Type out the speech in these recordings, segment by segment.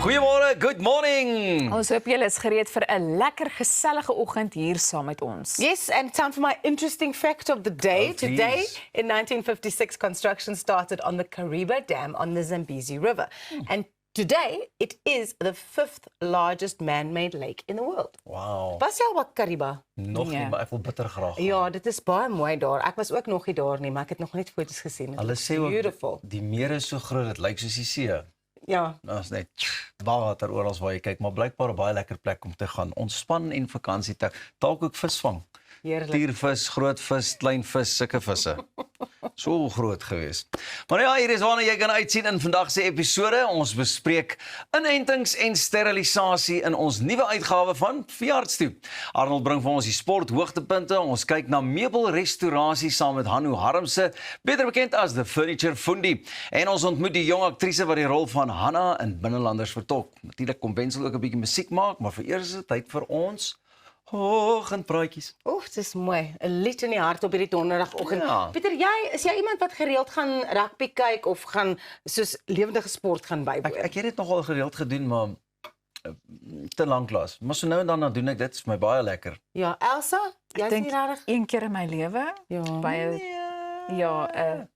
Goeiemôre, good morning. Ons hoop julle is gereed vir 'n lekker gesellige oggend hier saam met ons. Yes, and time for my interesting fact of the day. Oh, Today, please. in 1956, construction started on the Kariba Dam on the Zambezi River. And today, it is the 5th largest man-made lake in the world. Wow. Was jy al wat Kariba? Nog nie, Ja. maar ek wil bitter graag. gaan. Ja, dit is baie mooi daar. Ek was ook nog nie daar nie, maar ek het nog net foto's gesien. Dit Hulle is sê ook beautiful. die meer is so groot, dit lyk soos die see. Ja. Daar's net water oral waar jy kyk, maar blykbaar 'n baie lekker plek om te gaan. Ontspan en vakansie te dalk ook visvang. Heerlik. Tiervis, groot vis, klein vis, sulke visse. So groot gewees. Maar ja, hier is waarna jy kan uitsien in vandag se episode. Ons bespreek inentings en sterilisasie in ons nuwe uitgawe van Veearts toe. Arnold bring vir ons die sport hoogtepunte. Ons kyk na meubelrestaurasie saam met Hanu Harmse, beter bekend as The Furniture Fundi. En ons ontmoet die jong aktrise wat die rol van Hanna in Binnelanders vertolk. Natuurlik kom Wenzel ook 'n bietjie musiek maak, maar vereers is dit tyd vir ons oggendpraatjies. Oef, dit is mooi. 'n lied in die hart op hierdie donderdagoggend. Ja. Pieter, is jy iemand wat gereeld gaan rugby kyk of gaan soos lewendige sport gaan bywoon? Ek het dit nogal gereeld gedoen, maar te lanklaas. Maar so nou en dan doen ek dit, is vir my baie lekker. Ja, Elsa, jy Ek is dink nie regtig. een keer in my lewe Ja. by 'n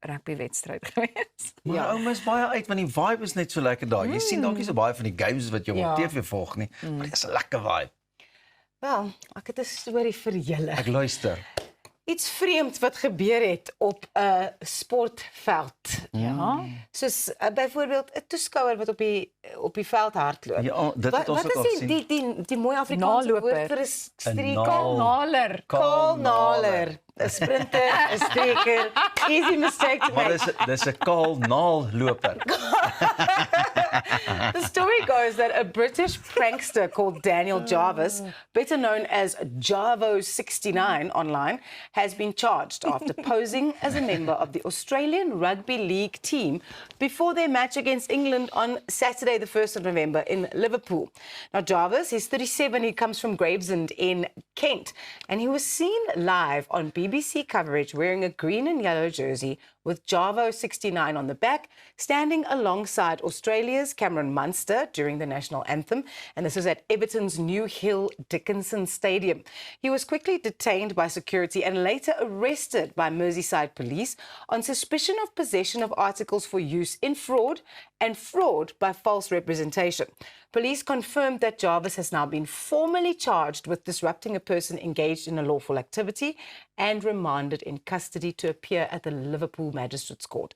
rugbywedstryd gewees. Maar Ja. ou mis baie uit want die vibe is net so lekker daar. Jy sien dalk nie so baie van die games wat jy Ja. op TV volg nie, maar dit is 'n lekker vibe. Wel, ek het 'n storie vir julle. Ek luister. Iets vreemd wat gebeur het op 'n sportveld. Ja. Soos byvoorbeeld 'n toeskouer wat op die veld hardloop. Ja, dit Wat het ons wat ook al is gesien. die mooi Afrikaanse Naloper. woord vir 'n streek? naal. Naler. Kaalnaler. 'n Sprinter, 'n streker. Easy mistake to Maar make. dis 'n kaal naalloper. The story goes that a British prankster called Daniel Jarvis, better known as Jarvo69 online, has been charged after posing as a member of the Australian Rugby League team before their match against England on Saturday, the 1st of November in Liverpool. Now, Jarvis, he's 37, he comes from Gravesend in Kent, and he was seen live on BBC coverage wearing a green and yellow jersey with Jarvo69 on the back, standing alongside Australia's Cameron Munster during the national anthem, and this was at Everton's New Hill Dickinson Stadium. He was quickly detained by security and later arrested by Merseyside police on suspicion of possession of articles for use in fraud and fraud by false representation. Police confirmed that Jarvis has now been formally charged with disrupting a person engaged in a lawful activity and remanded in custody to appear at the Liverpool Magistrates Court.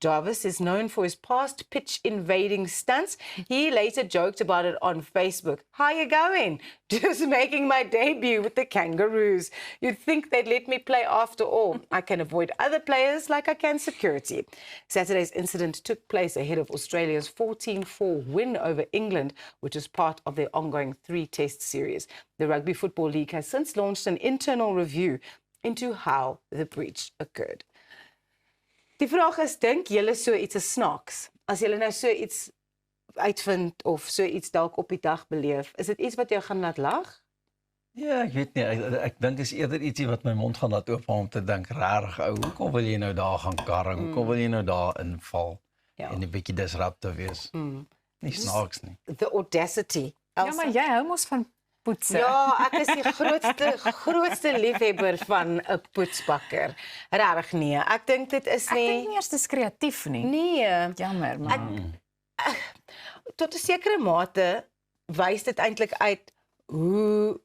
Jarvis is known for his past pitch invading stunts. He later joked about it on Facebook. How you going? Just making my debut with the Kangaroos. You'd think they'd let me play after all. I can avoid other players like I can security. Saturday's incident took place ahead of Australia's 14-4 win over England, which is part of their ongoing 3-test series. The Rugby Football League has since launched an internal review into how the breach occurred. Die vraag is, dink julle so iets is snaaks? As julle nou so iets uitvind of so iets dalk op die dag beleef, is dit iets wat jou gaan laat lag? Ja, ek weet nie. Ek dink is eerder ietsie wat my mond gaan laat oop om te dink, rarig ou, hoekom wil jy nou daar gaan karring? Hoekom wil jy nou daar inval? Ja. En 'n bietjie disruptief wees? Nie snaaks nie. The audacity. Ja, maar jy hou mos van poetsen. Ja, ek is die grootste liefhebber van 'n poetsbakker. Regtig nee. Ek dink dit is Ek dink nie nie eers dis kreatief nie. nee. Jammer, maar Tot 'n sekere mate wys dit eintlik uit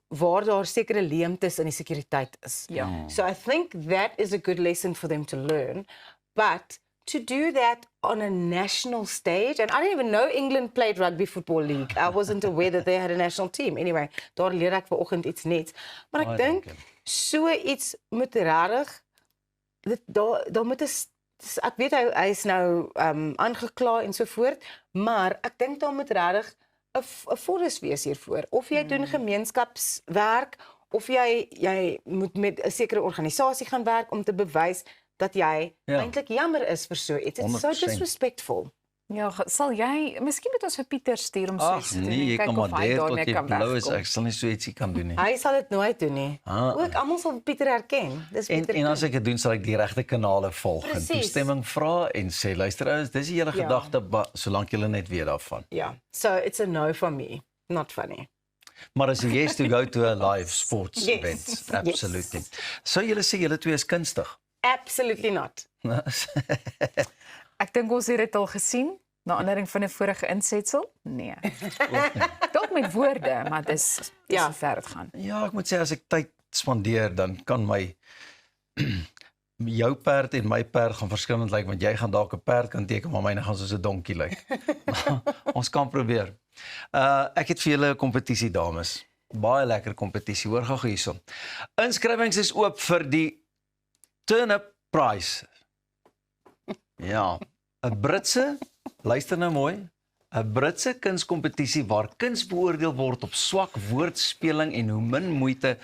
waar daar sekere leemtes in die sekuriteit is. ja. So I think that is a good lesson for them to learn. But to do that on a national stage, and I didn't even know England played Rugby Football League. I wasn't aware that they had a national team. Anyway, daar leer ek vanoggend iets nuuts. Maar ek Baie dink dankie. so iets moet regtig daar moet 'n ek weet hy is nou aangekla en so voort, maar ek dink daar moet regtig 'n vonnis wees hiervoor. Of jy doen gemeenskapswerk of jy moet met 'n sekere organisasie gaan werk om te bewys dat jy eintlik jammer is vir so iets. It's so 100%. disrespectful. Ja, sal jy, miskien moet ons vir Pieter stuur om so Ag iets te doen. nee, en jy kyk kan of maar hy deur tot daarmee jy kan blou is. wegkom. Ek sal nie so ietsie kan doen nie. Hy sal dit nooit doen nie. Ook almal sal Pieter herken. Dis Pieter. En as ek dit doen, sal ek die regte kanale volg en Presies. toestemming vra en sê luister ouens, dis die hele Ja. gedagte solank julle net weet daarvan. Yeah. So it's a no from me. Not funny. Maar as 'n yes to go to a live sports Yes. event, Yes. absolutely. Sou julle sê julle twee is kunstig? Absolutely not. Ek dink ons het dit al gesien, na aandering van 'n vorige insetsel. Nee. Dalk met woorde, maar dis Ja. so ver dit gaan. Ja, ek moet sê as ek tyd spandeer, dan kan my jou perd en my perd gaan verskillend lyk, want jy gaan dalk 'n perd kan teken, maar myne gaan soos 'n donkie lyk. Ons kan probeer. Ek het vir julle 'n kompetisie, dames. Baie lekker kompetisie. Hoor gou hierson. Inskrywings is oop vir die Turnip Prize. Ja, 'n Britse, luister nou mooi, 'n Britse kunskompetisie waar kuns beoordeel word op swak woordspeling en hoe min moeite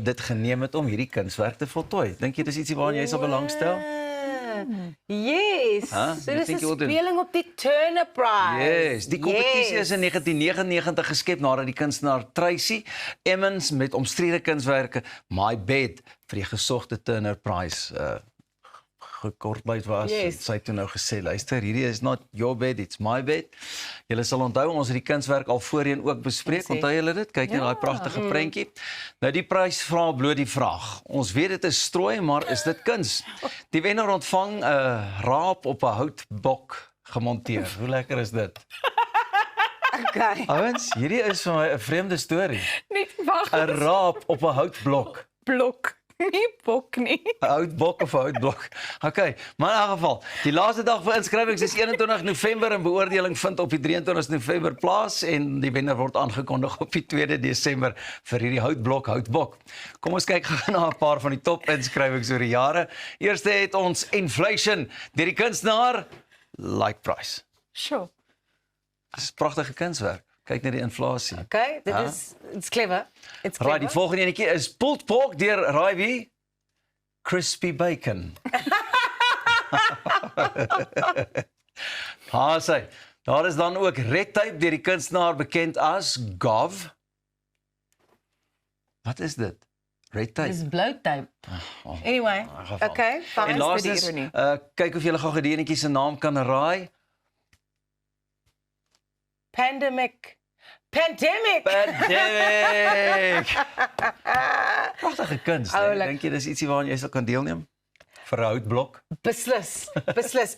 dit geneem het om hierdie kunswerk te voltooi. Dink jy dis ietsie waaraan jy sal belangstel? Yes. Huh? So You dis think 'n you will do- speling op die Turner Prize. Yes, die kompetisie Yes. is in 1999 geskep nadat die kunstenaar Tracy Emmons met omstrede kunswerke My Bed vir die gesogte Turner Prize gekortbuit was. Yes. Sy het toe nou gesê, luister, hierdie is not your bed, it's my bed. Julle sal onthou ons het die kunswerk al voorheen ook bespreek. Sien. Onthou julle dit? Kyk net daai pragtige prentjie. Nou die prys vra bloot die vraag. Ons weet dit is strooi, maar is dit kuns? Die wenner ontvang 'n raap op 'n houtblok gemonteer. Hoe lekker is dit? Okay. Ouens, hierdie is vir my 'n vreemde storie. Net wag, 'n Raap op 'n houtblok. blok. Nie bok nie. 'n Houtbok of 'n houtblok. Okay, maar in elk geval, die laaste dag vir inskrywings is 21 November en beoordeling vind op die 23 November plaas en die wenner word aangekondig op die 2 Desember vir hierdie houtbok. Kom ons kyk gou na 'n paar van die top inskrywings oor die jare. Eerste het ons Inflation deur die kunstenaar Like Price. Sjoe. Dis 'n pragtige kunswerk. Kyk net die inflasie. Okay, dit is it's clever. It's clever. Right, die volgende enetjie is Pulled Pork deur Raai wie? Crispy Bacon. Sê. Daar is dan ook Red Tape deur die kunstenaar bekend as Gov. Wat is dit? Red Tape. Dis blowtape. Anyway, geval. okay, En fine. die laastens, ironie. kyk of julle gou die enetjie se naam kan raai. Pandemic. Pandemic. Pragtige kuns. Nee? Oulik. Dink jy dis ietsie waaraan jy sal kan deelneem? Vir 'n houtblok? Beslis.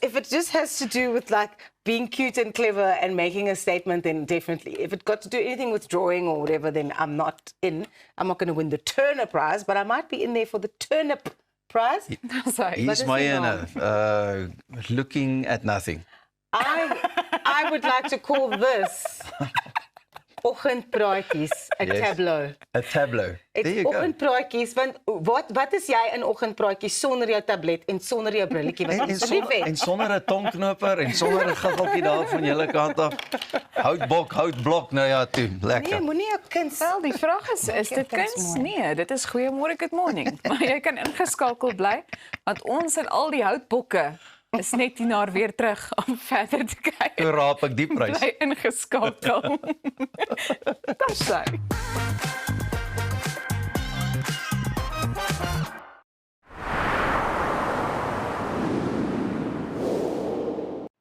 If it just has to do with like being cute and clever and making a statement, then definitely. If it got to do anything with drawing or whatever, then I'm not in. I'm not going to win the Turner Prize, but I might be in there for the Turnip Prize. Sorry. Hier's is my die ene. Looking at nothing. I would like to call this oggendpraatjies, a Yes. tableau. A tableau. There It's you go. oggendpraatjies, want wat is jy in oggendpraatjies sonder jou tablet en sonder jou brilletjie wat En, ons en, lief sonder, het? en sonder 'n tongknoper en sonder 'n giggeltjie daar van julle kant af. Houtblok, nou ja, toe, Nee, lekker. moenie jou kind Wel, die vraag is dit kuns? Nee, dit is goeiemôre, good morning. Maar jy kan ingeskakel bly want ons en al die houtbokke is net hierna weer terug om verder te kyk. Toe raap ek die prys. Bly ingeskakel. Dis sy.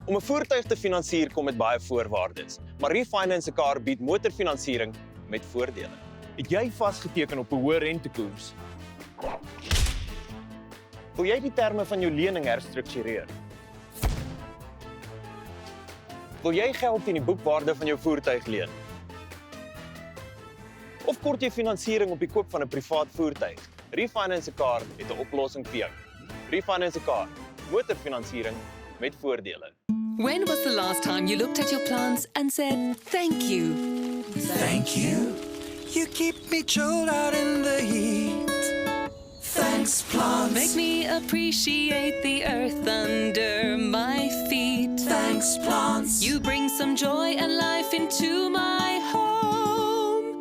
Om 'n voertuig te finansier kom met baie voorwaardes, maar Refinance 'n Car bied motorfinansiering met voordele. Het jy vasgeteken op 'n hoë rentekoers? Wil jy die terme van jou lening herstruktureer? Wil jy geld teen die boekwaarde van jou voertuig leen? Of kort jy finansiering op die koop van 'n privaat voertuig? Refinance 'n Car het 'n oplossing vir jou. Refinance 'n Car, motorfinansiering met voordele. When was the last time you looked at your plants and said, thank you? Thank you. You keep me chilled out in the heat. Thanks, plants. Make me appreciate the earth under my feet. Thanks, plants. You bring some joy and life into my home.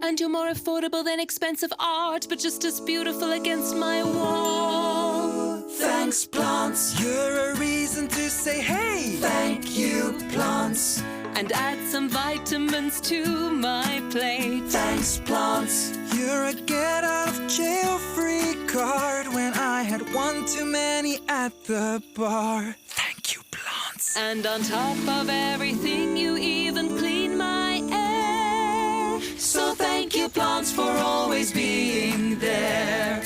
And you're more affordable than expensive art, but just as beautiful against my wall. Thanks, plants. You're a reason to say, hey, thank you, plants. And add some vitamins to my plate. Thanks, plants. You're a get out of jail free card when I had one too many at the bar. Thank you, plants. And on top of everything, you even clean my air. So thank you, plants, for always being there.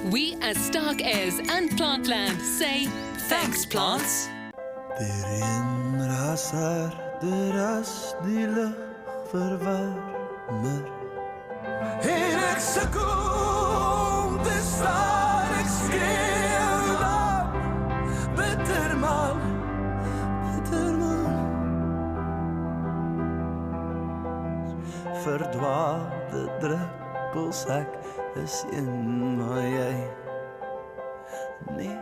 We as Stark Airs and Plantland say thanks, plants. Erin rasar, deras die lug verwarmer. En ek sukkel, te staan ek skreeu dan. Bitterman, bitterman. Verdwaalde druppels, ek is een, maar jy nee.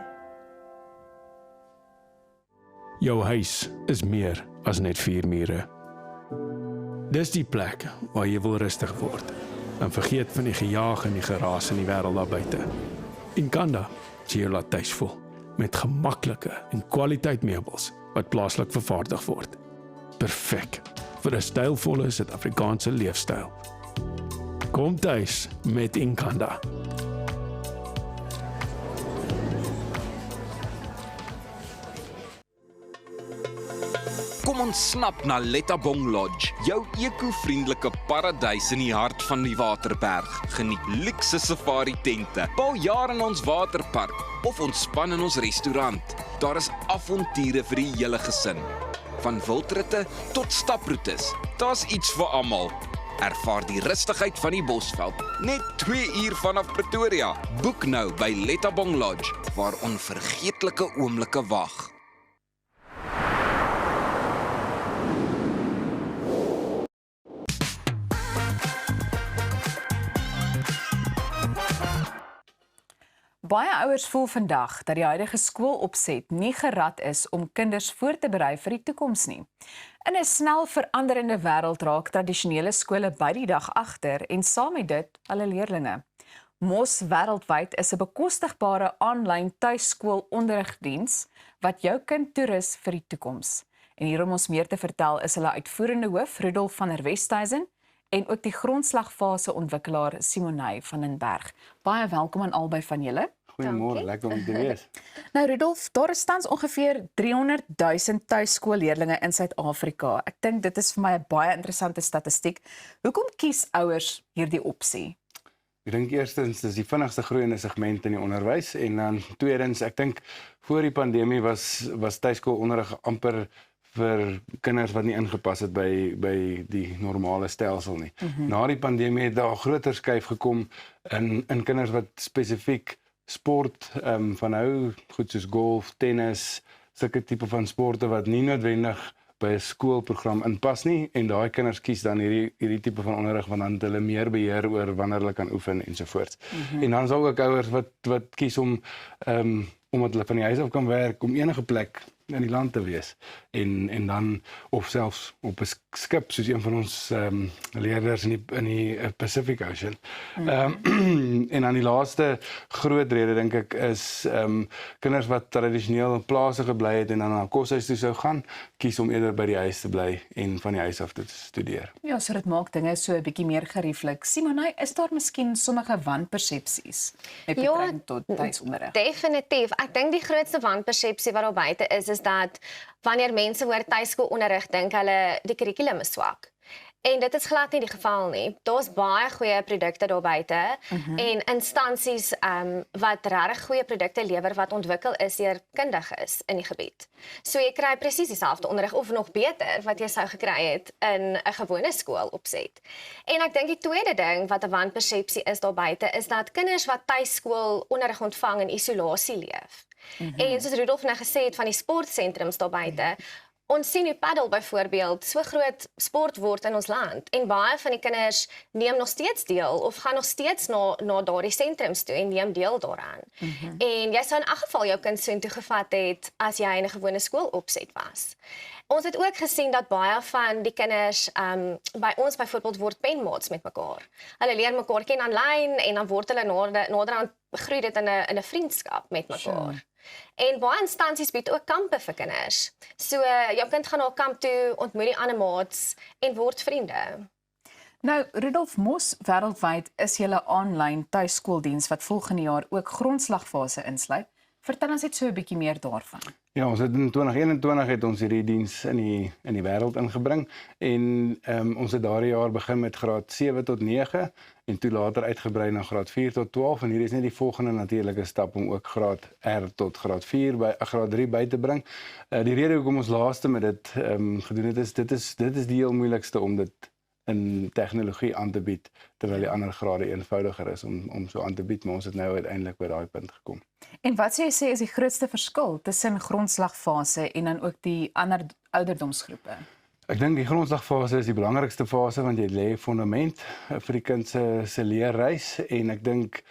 Jou huis is meer as net 4 mure. Dis die plek waar jy wil rustig word en vergeet van die gejaag en die geraas in die wêreld daar buite. Inkanda sê jy laat tuis voel met gemaklike en kwaliteit meubels wat plaaslik vervaardig word. Perfek vir 'n stylvolle Suid-Afrikaanse leefstyl. Kom tuis met Inkanda. Kom ontsnap na Lettabong Lodge, jou eco-vriendelike paradys in die hart van die Waterberg. Geniet luukse safari tente, bou jaar in ons waterpark of ontspan in ons restaurant. Daar is avonture vir die hele gesin. Van wildritte tot staproetes, daar's iets vir almal. Ervaar die rustigheid van die Bosveld, net 2 uur vanaf Pretoria. Boek nou by Lettabong Lodge, waar onvergeetlike oomblikke wag. Baie ouers voel vandag dat die huidige skoolopset nie gerad is om kinders voor te berei vir die toekoms nie. In 'n snel veranderende wêreld raak tradisionele skole by die dag agter en saam met dit hulle leerdlinge. Mos wêreldwyd is 'n bekostigbare aanlyn tuiskoolonderrigdiens wat jou kind toerus vir die toekoms. En hier om ons meer te vertel is hulle uitvoerende hoof Rudolf van der Westhuizen en ook die grondslagfase ontwikkelaar Simonay van den Berg. Baie welkom aan albei van julle. Goeiemôre, lekker om te wees. Nou Rudolf, daar is tans ongeveer 300 000 tuiskoolleerdlinge in Suid-Afrika. Ek dink dit is vir my 'n baie interessante statistiek. Hoekom kies ouers hierdie opsie? Ek dink eerstens dis die vinnigste groeiende segment in die onderwys en dan tweedens, ek dink voor die pandemie was tuiskoolonderrig amper vir kinders wat nie ingepas het by die normale stelsel nie. Na die pandemie het daar 'n groter skuif gekom in kinders wat spesifiek sport van hou, goed soos golf, tennis, sulke tipe van sporte wat nie noodwendig by 'n skoolprogram inpas nie en daai kinders kies dan hierdie tipe van onderrig want dan het hulle meer beheer oor wanneer hulle kan oefen ensovoorts. En dan is ook ouers wat kies om omdat hulle van die huis af kan werk om enige plek in die land te wees en dan of selfs op 'n skip soos een van ons leerders in die Pacific Ocean. En dan die laaste groot rede dink ek is kinders wat tradisioneel in plase gebly het en dan na 'n koshuis toe sou gaan, kies om eerder by die huis te bly en van die huis af te studeer. Ja, so dit maak dinge so 'n bietjie meer gerieflik. Simonay, is daar miskien sommige wanpersepsies met betrekking tot tuisonderrig? Definitief. Ek dink die grootste wanpersepsie wat daar buite is dat wanneer mense hoor tuiskoolonderrig dink hulle die kurrikulum is swak. En dit is glad nie die geval nie. Daar's baie goeie produkte daar buite en instansies wat regtig goeie produkte lewer wat ontwikkel is deur kundiges in die gebied. So jy kry presies dieselfde onderrig of nog beter wat jy sou gekry het in 'n gewone skool opset. En ek dink die tweede ding wat 'n wanpersepsie is daar buite is dat kinders wat tuiskoolonderrig ontvang in isolasie leef. En soos Rudolf nou gesê het van die sportsentrums daar buite, Ons sien hoe paddle byvoorbeeld so groot sport word in ons land en baie van die kinders neem nog steeds deel of gaan nog steeds na daardie sentrums toe en neem deel daaraan. En jy sou in elk geval jou kind soontoe gevat het as jy in 'n gewone skoolopset was. Ons het ook gesien dat baie van die kinders by ons byvoorbeeld word penmaats met mekaar. Hulle leer mekaar ken aanlyn en dan word hulle naderhand groei dit in 'n vriendskap met mekaar. Sure. En baie instansies bied ook kampe vir kinders. So jou kind gaan na 'n kamp toe, ontmoet die ander maats en word vriende. Nou, Rudolf, Mos wêreldwyd is julle aanlyn tuiskooldiens wat volgende jaar ook grondslagfase insluit. Vertel ons net so 'n bietjie meer daarvan. Ja, ons het in 2021 het ons hierdie diens in die wêreld ingebring en ons het daardie jaar begin met graad 7 tot 9 en toe later uitgebrei na graad 4 tot 12 en hier is net die volgende natuurlike stap om ook graad R tot graad 4 by graad 3 by te bring. Die rede hoekom ons laaste met dit gedoen het is dit is die heel moeilikste om dit in tegnologie aan te bied terwyl die ander grade eenvoudiger is om so aan te bied, maar ons het nou uiteindelik by daai punt gekom. En wat sê jy is die grootste verskil tussen grondslagfase en dan ook die ander ouderdomsgroepe? Ek dink die grondslagfase is die belangrikste fase want jy lê fondament vir die kind se leerreis en ek dink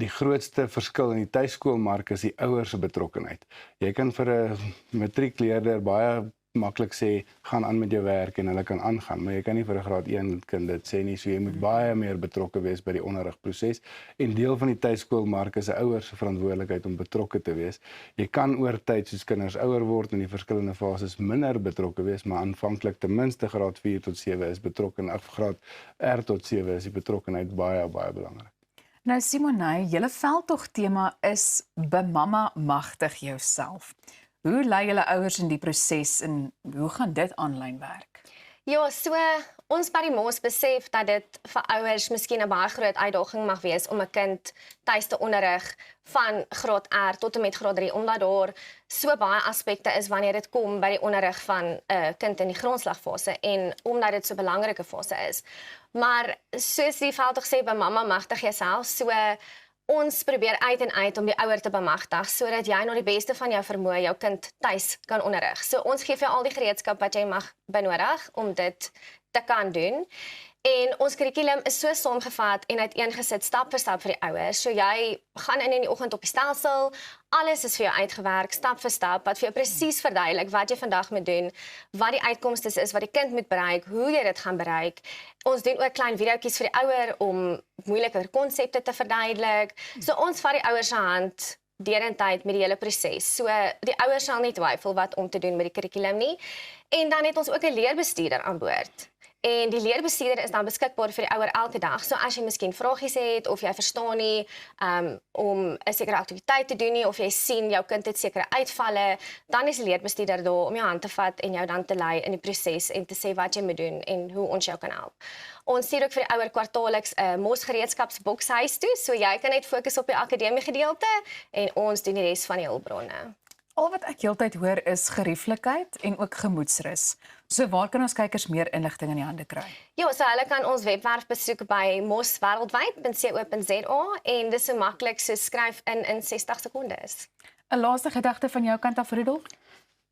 die grootste verskil in die tuiskoolmark is die ouers se betrokkenheid. Jy kan vir 'n matriekleerder baie maklik sê gaan aan met jou werk en hulle kan aangaan, maar jy kan nie vir 'n graad 1 kind dit sê nie, so jy moet baie meer betrokke wees by die onderrigproses en deel van die tuiskoolmark is 'n ouer se verantwoordelikheid om betrokke te wees. Jy kan oor tyd soos kinders ouer word in die verskillende fases minder betrokke wees, maar aanvanklik ten minste graad 4 tot 7 is betrokke of graad R tot 7 is die betrokkenheid baie belangrik. Nou Simone, julle veldtog tema is bemamma magtig jouself. Hoe lei julle ouers in die proses en hoe gaan dit aanlyn werk? Ja, so ons by die Mos besef dat dit vir ouers miskien 'n baie groot uitdaging mag wees om 'n kind tuis te onderrig van graad R tot en met graad 3 omdat daar so baie aspekte is wanneer dit kom by die onderrig van 'n kind in die grondslagfase en omdat dit so 'n belangrike fase is. Maar soos die veldtog sê, bemamma magtig jouself, so ons probeer uit en uit om die ouer te bemagtig sodat jy na die beste van jou vermoë jou kind tuis kan onderrig. So ons gee vir jou al die gereedskap wat jy mag benodig om dit te kan doen. En ons kurrikulum is so saamgevat en uiteengesit stap vir stap vir die ouers. So jy gaan in die oggend op die stelsel, alles is vir jou uitgewerk stap vir stap wat vir jou presies verduidelik wat jy vandag moet doen, wat die uitkomste is wat die kind moet bereik, hoe jy dit gaan bereik. Ons doen ook klein videoetjies vir die ouer om moeiliker konsepte te verduidelik. So ons vat die ouers se hand deurentyd met die hele proses. So die ouers sal nie twyfel wat om te doen met die kurrikulum nie. En dan het ons ook 'n leerbestuurder aan boord. En die leerbestuurder is dan beskikbaar vir die ouer elke dag. So as jy miskien vragies het of jy verstaan nie om 'n sekere aktiwiteit te doen nie of jy sien jou kind het sekere uitvalle, dan is die leerbestuurder daar om jou hand te vat en jou dan te lei in die proses en te sê wat jy moet doen en hoe ons jou kan help. Ons stuur ook vir die ouer kwartaalliks 'n Mos gereedskapsboks huis toe, so jy kan net fokus op die akademie gedeelte en ons doen die res van die hulpbronne. Al wat ek heeltyd hoor is gerieflikheid en ook gemoedsrus. So waar kan ons kykers meer inligting in die hande kry? Ja, so hulle kan ons webwerf besoek by moswêreldwyd.co.za en dis so maklik so skryf in 60 sekondes. 'n Laaste gedagte van jou kant af, Rudolf?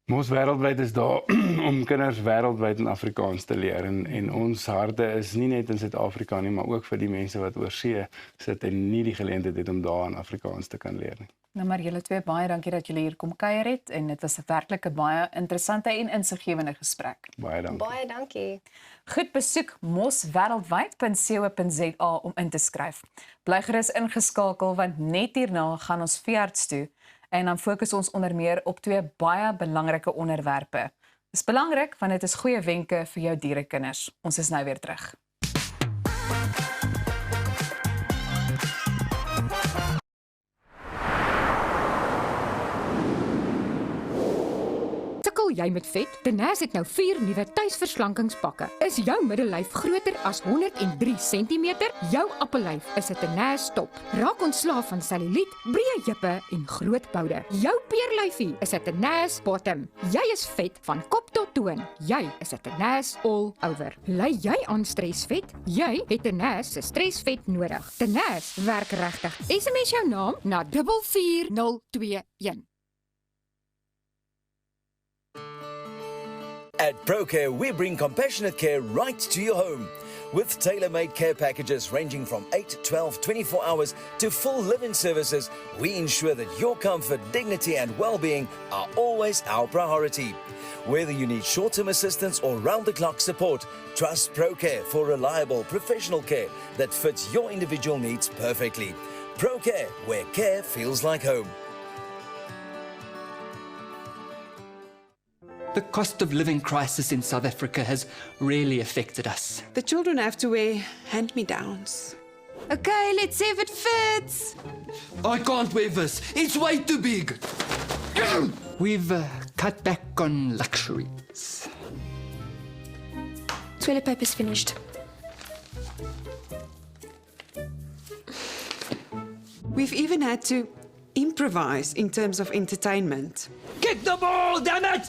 Mos wêreldwyd is daar om kinders wêreldwyd in Afrikaans te leer en ons harte is nie net in Suid-Afrika nie, maar ook vir die mense wat oor see sit en nie die geleentheid het om daar in Afrikaans te kan leer nie. Nou maar julle twee baie dankie dat julle hier kom kuier het en dit was 'n werklik baie interessante en insiggewende gesprek. Baie dankie. Baie dankie. Goed, besoek moswêreldwyd.co.za om in te skryf. Bly gerus ingeskakel want net hierna gaan ons veearts toe en dan fokus ons onder meer op twee baie belangrike onderwerpe. Dis belangrik want dit is goeie wenke vir jou dierekinders. Ons is nou weer terug. Jy met vet? Tenace het nou 4 nuwe tuisverslankingspakke. Is jou middellyf groter as 103 cm? Jou appellyf is 'n Tenace top. Raak ontslaaf van selluliet, breë heupe en groot boude. Jou peerlyfie is 'n Tenace bottom. Jy is vet van kop tot toon. Jy is 'n Tenace all over. Ly jy aan stresvet? Jy het Tenace se stresvet nodig. Tenace werk regtig. SMS jou naam na 44021. At ProCare, we bring compassionate care right to your home. With tailor-made care packages ranging from 8, 12, 24 hours to full living services, we ensure that your comfort, dignity and well-being are always our priority. Whether you need short-term assistance or round-the-clock support, trust ProCare for reliable professional care that fits your individual needs perfectly. ProCare, where care feels like home. The cost of living crisis in South Africa has really affected us. The children have to wear hand-me-downs. Okay, let's see if it fits. I can't wear this. It's way too big. We've cut back on luxuries. Toilet paper's finished. We've even had to improvise in terms of entertainment. Kick the ball, damn it!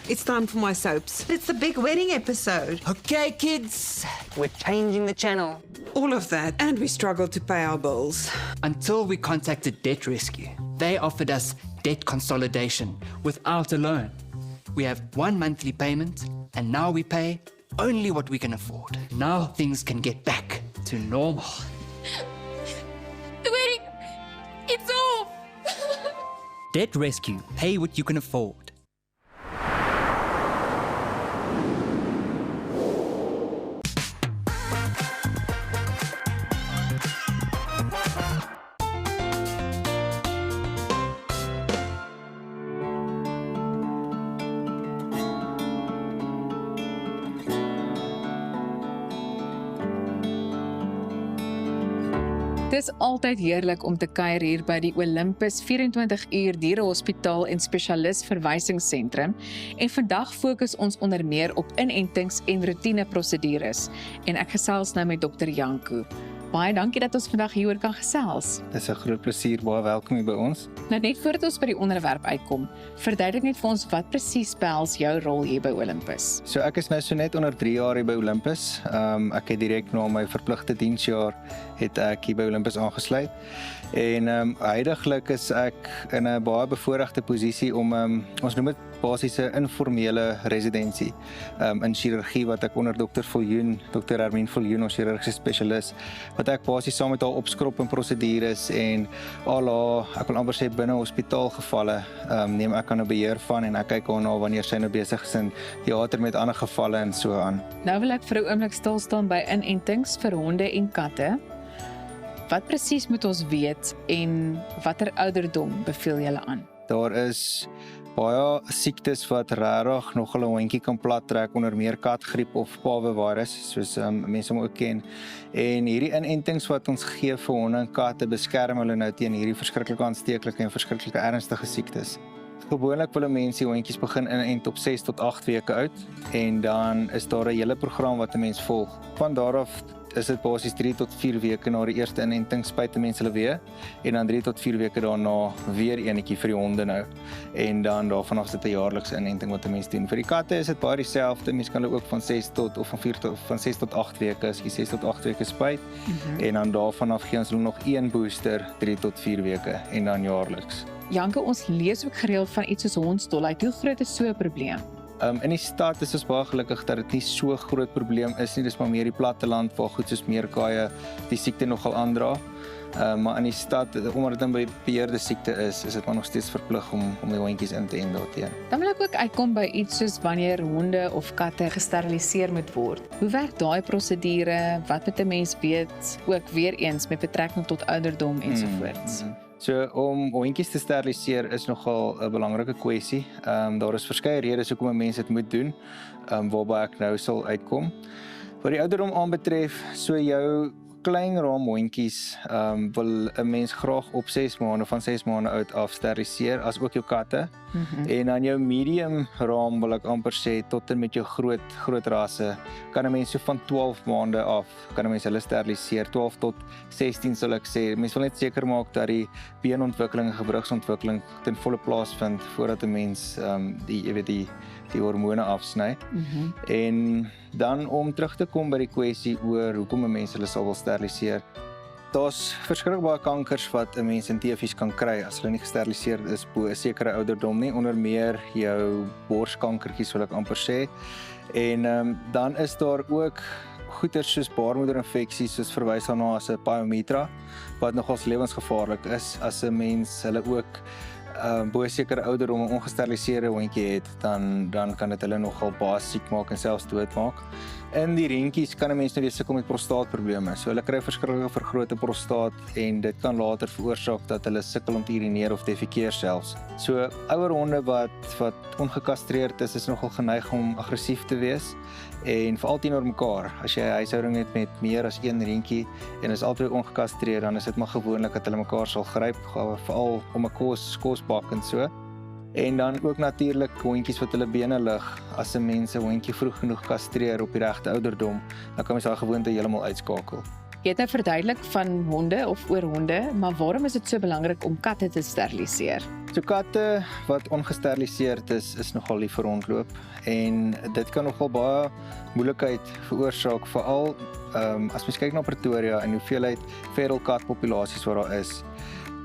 It's time for my soaps. It's the big wedding episode. Okay, kids, we're changing the channel. All of that, and we struggled to pay our bills. Until we contacted Debt Rescue. They offered us debt consolidation without a loan. We have one monthly payment, and now we pay only what we can afford. Now things can get back to normal. The wedding, it's off. Debt Rescue. Pay what you can afford. Dis altyd heerlik om te kuier hier by die Olympus 24 uur dierehospitaal en spesialis verwysingsentrum en vandag fokus ons onder meer op inentings en roetine prosedures en ek gesels nou met Dr. Janko. Baie dankie dat ons vandag hieroor kan gesels. Dis 'n groot plesier, baie welkom hier by ons. Nou net voordat ons by die onderwerp uitkom, verduidelik net vir ons wat presies behels jou rol hier by Olympus. So ek is nou so net onder 3 jaar hier by Olympus. Ek het direk na my verpligte diensjaar het ek hier by Olympus aangesluit. En huidiglik is ek in 'n baie bevoordeelde posisie om ons noem dit basiese informele residensie in chirurgie wat ek onder Dr. Hermine Viljoen, ons chirurgiese spesialis, wat ek basies saam met haar opskrop en prosedures en ek wil amper sê binne hospitaalgevalle neem ek aan 'n beheer van en ek kyk daarna wanneer sy nou besig is in teater met ander gevalle en so aan. Nou wil ek vir 'n oomblik stil staan by inentings vir honde en katte. Wat presies moet ons weet en watter ouderdom beveel julle aan? Daar is baie siektes wat regtig nog 'n hondjie kan plat trek, onder meer katgriep of parvovirus, soos mense hom ook ken. En hierdie inentings wat ons gee vir honde en katte beskerm hulle nou teen hierdie verskriklike aansteeklike en verskriklike ernstige siektes. Gewoonlik wil mense hondjies begin inent op 6 tot 8 weke oud en dan is daar 'n hele program wat 'n mens volg. Van daar af is dit basies 3 tot 4 weke na die eerste inenting spuit mense hulle weer en dan 3 tot 4 weke daarna weer enetjie vir die honde nou. En dan daarvan af is dit 'n jaarlikse inenting wat 'n mens doen. Vir die katte is dit baie dieselfde. Mense kan hulle ook van 6 tot 8 weke, 6 tot 8 weke spuit. En dan daarvan af gee ons hulle nog 1 booster 3 tot 4 weke en dan jaarliks. Janke, ons lees ook gereeld van iets soos hondsdolheid. Hoe groot is so 'n probleem? In die stad is ons baie gelukkig dat dit nie so groot probleem is nie. Dis maar meer die platteland waar goed soos meerkaaie die siekte nogal aandra. Maar in die stad, omdat dit 'n beheerde siekte is dit maar nog steeds verplig om die hondjies in te ent daarteen. Dan wil ek ook uitkom by iets soos wanneer honde of katte gesteriliseer moet word. Hoe werk daai prosedure? Wat moet 'n mens weet? Ook weer eens met betrekking tot ouderdom ensovoorts. So om hondjies te steriliseer is nogal 'n belangrike kwessie. Daar is verskeie redes hoekom 'n mens dit moet doen, waarby ek nou sal uitkom. Wat die ouderdom aanbetref, so jou klein raam hondjies wil 'n mens graag op 6 maande van 6 maande oud af steriliseer, as ook jou katte. En dan jou medium raam wil ek amper sê tot en met jou groot rasse kan 'n mens so van 12 maande af kan 'n mens hulle steriliseer. 12 tot 16 sal ek sê. Mens wil net seker maak dat die beenontwikkeling en gewrigsontwikkeling ten volle plaasvind voordat 'n mens die hormone afsny. En dan om terug te kom by die kwessie oor hoekom 'n mens hulle sal wil steriliseer. daar's verskriklik baie kankers wat 'n mens in teefies kan kry as hulle nie gesteriliseer is bo 'n sekere ouderdom nie, onder meer jou borskankertjies wil ek amper sê. En dan is daar ook goeters soos baarmoederinfeksies, soos verwys daarna as 'n pyometra, wat nogals lewensgevaarlik is as 'n mens hulle ook bo 'n sekere ouderdom 'n ongesteriliseerde hondjie het, dan kan dit hulle nogal baie siek maak en selfs doodmaak. In die reentjies kan 'n mens nou weer sukkel met prostaatprobleme. So hulle kry verskriklike vergrote prostaat en dit kan later veroorsaak dat hulle sukkel om te urineer of defekeer selfs. So ouer honde wat ongekastreerd is nogal geneig om aggressief te wees en veral teenoor mekaar. As jy 'n huishouding het met meer as een reentjie en is albei ongekastreerd, dan is dit maar gewoonlik dat hulle mekaar sal gryp, veral om 'n kosbak en so. En dan ook natuurlik hondjies wat hulle bene lig. As 'n mens 'n hondjie vroeg genoeg kastreer op die regte ouderdom, dan kan mens daai gewoonte heeltemal uitskakel. Jy het nou verduidelik van honde of oor honde, maar waarom is dit so belangrik om katte te steriliseer? So katte wat ongesteriliseerd is nogal lief vir rondloop en dit kan nogal baie moeilikheid veroorsaak, veral as mens kyk na Pretoria en hoeveelheid feral kat populasies wat daar is.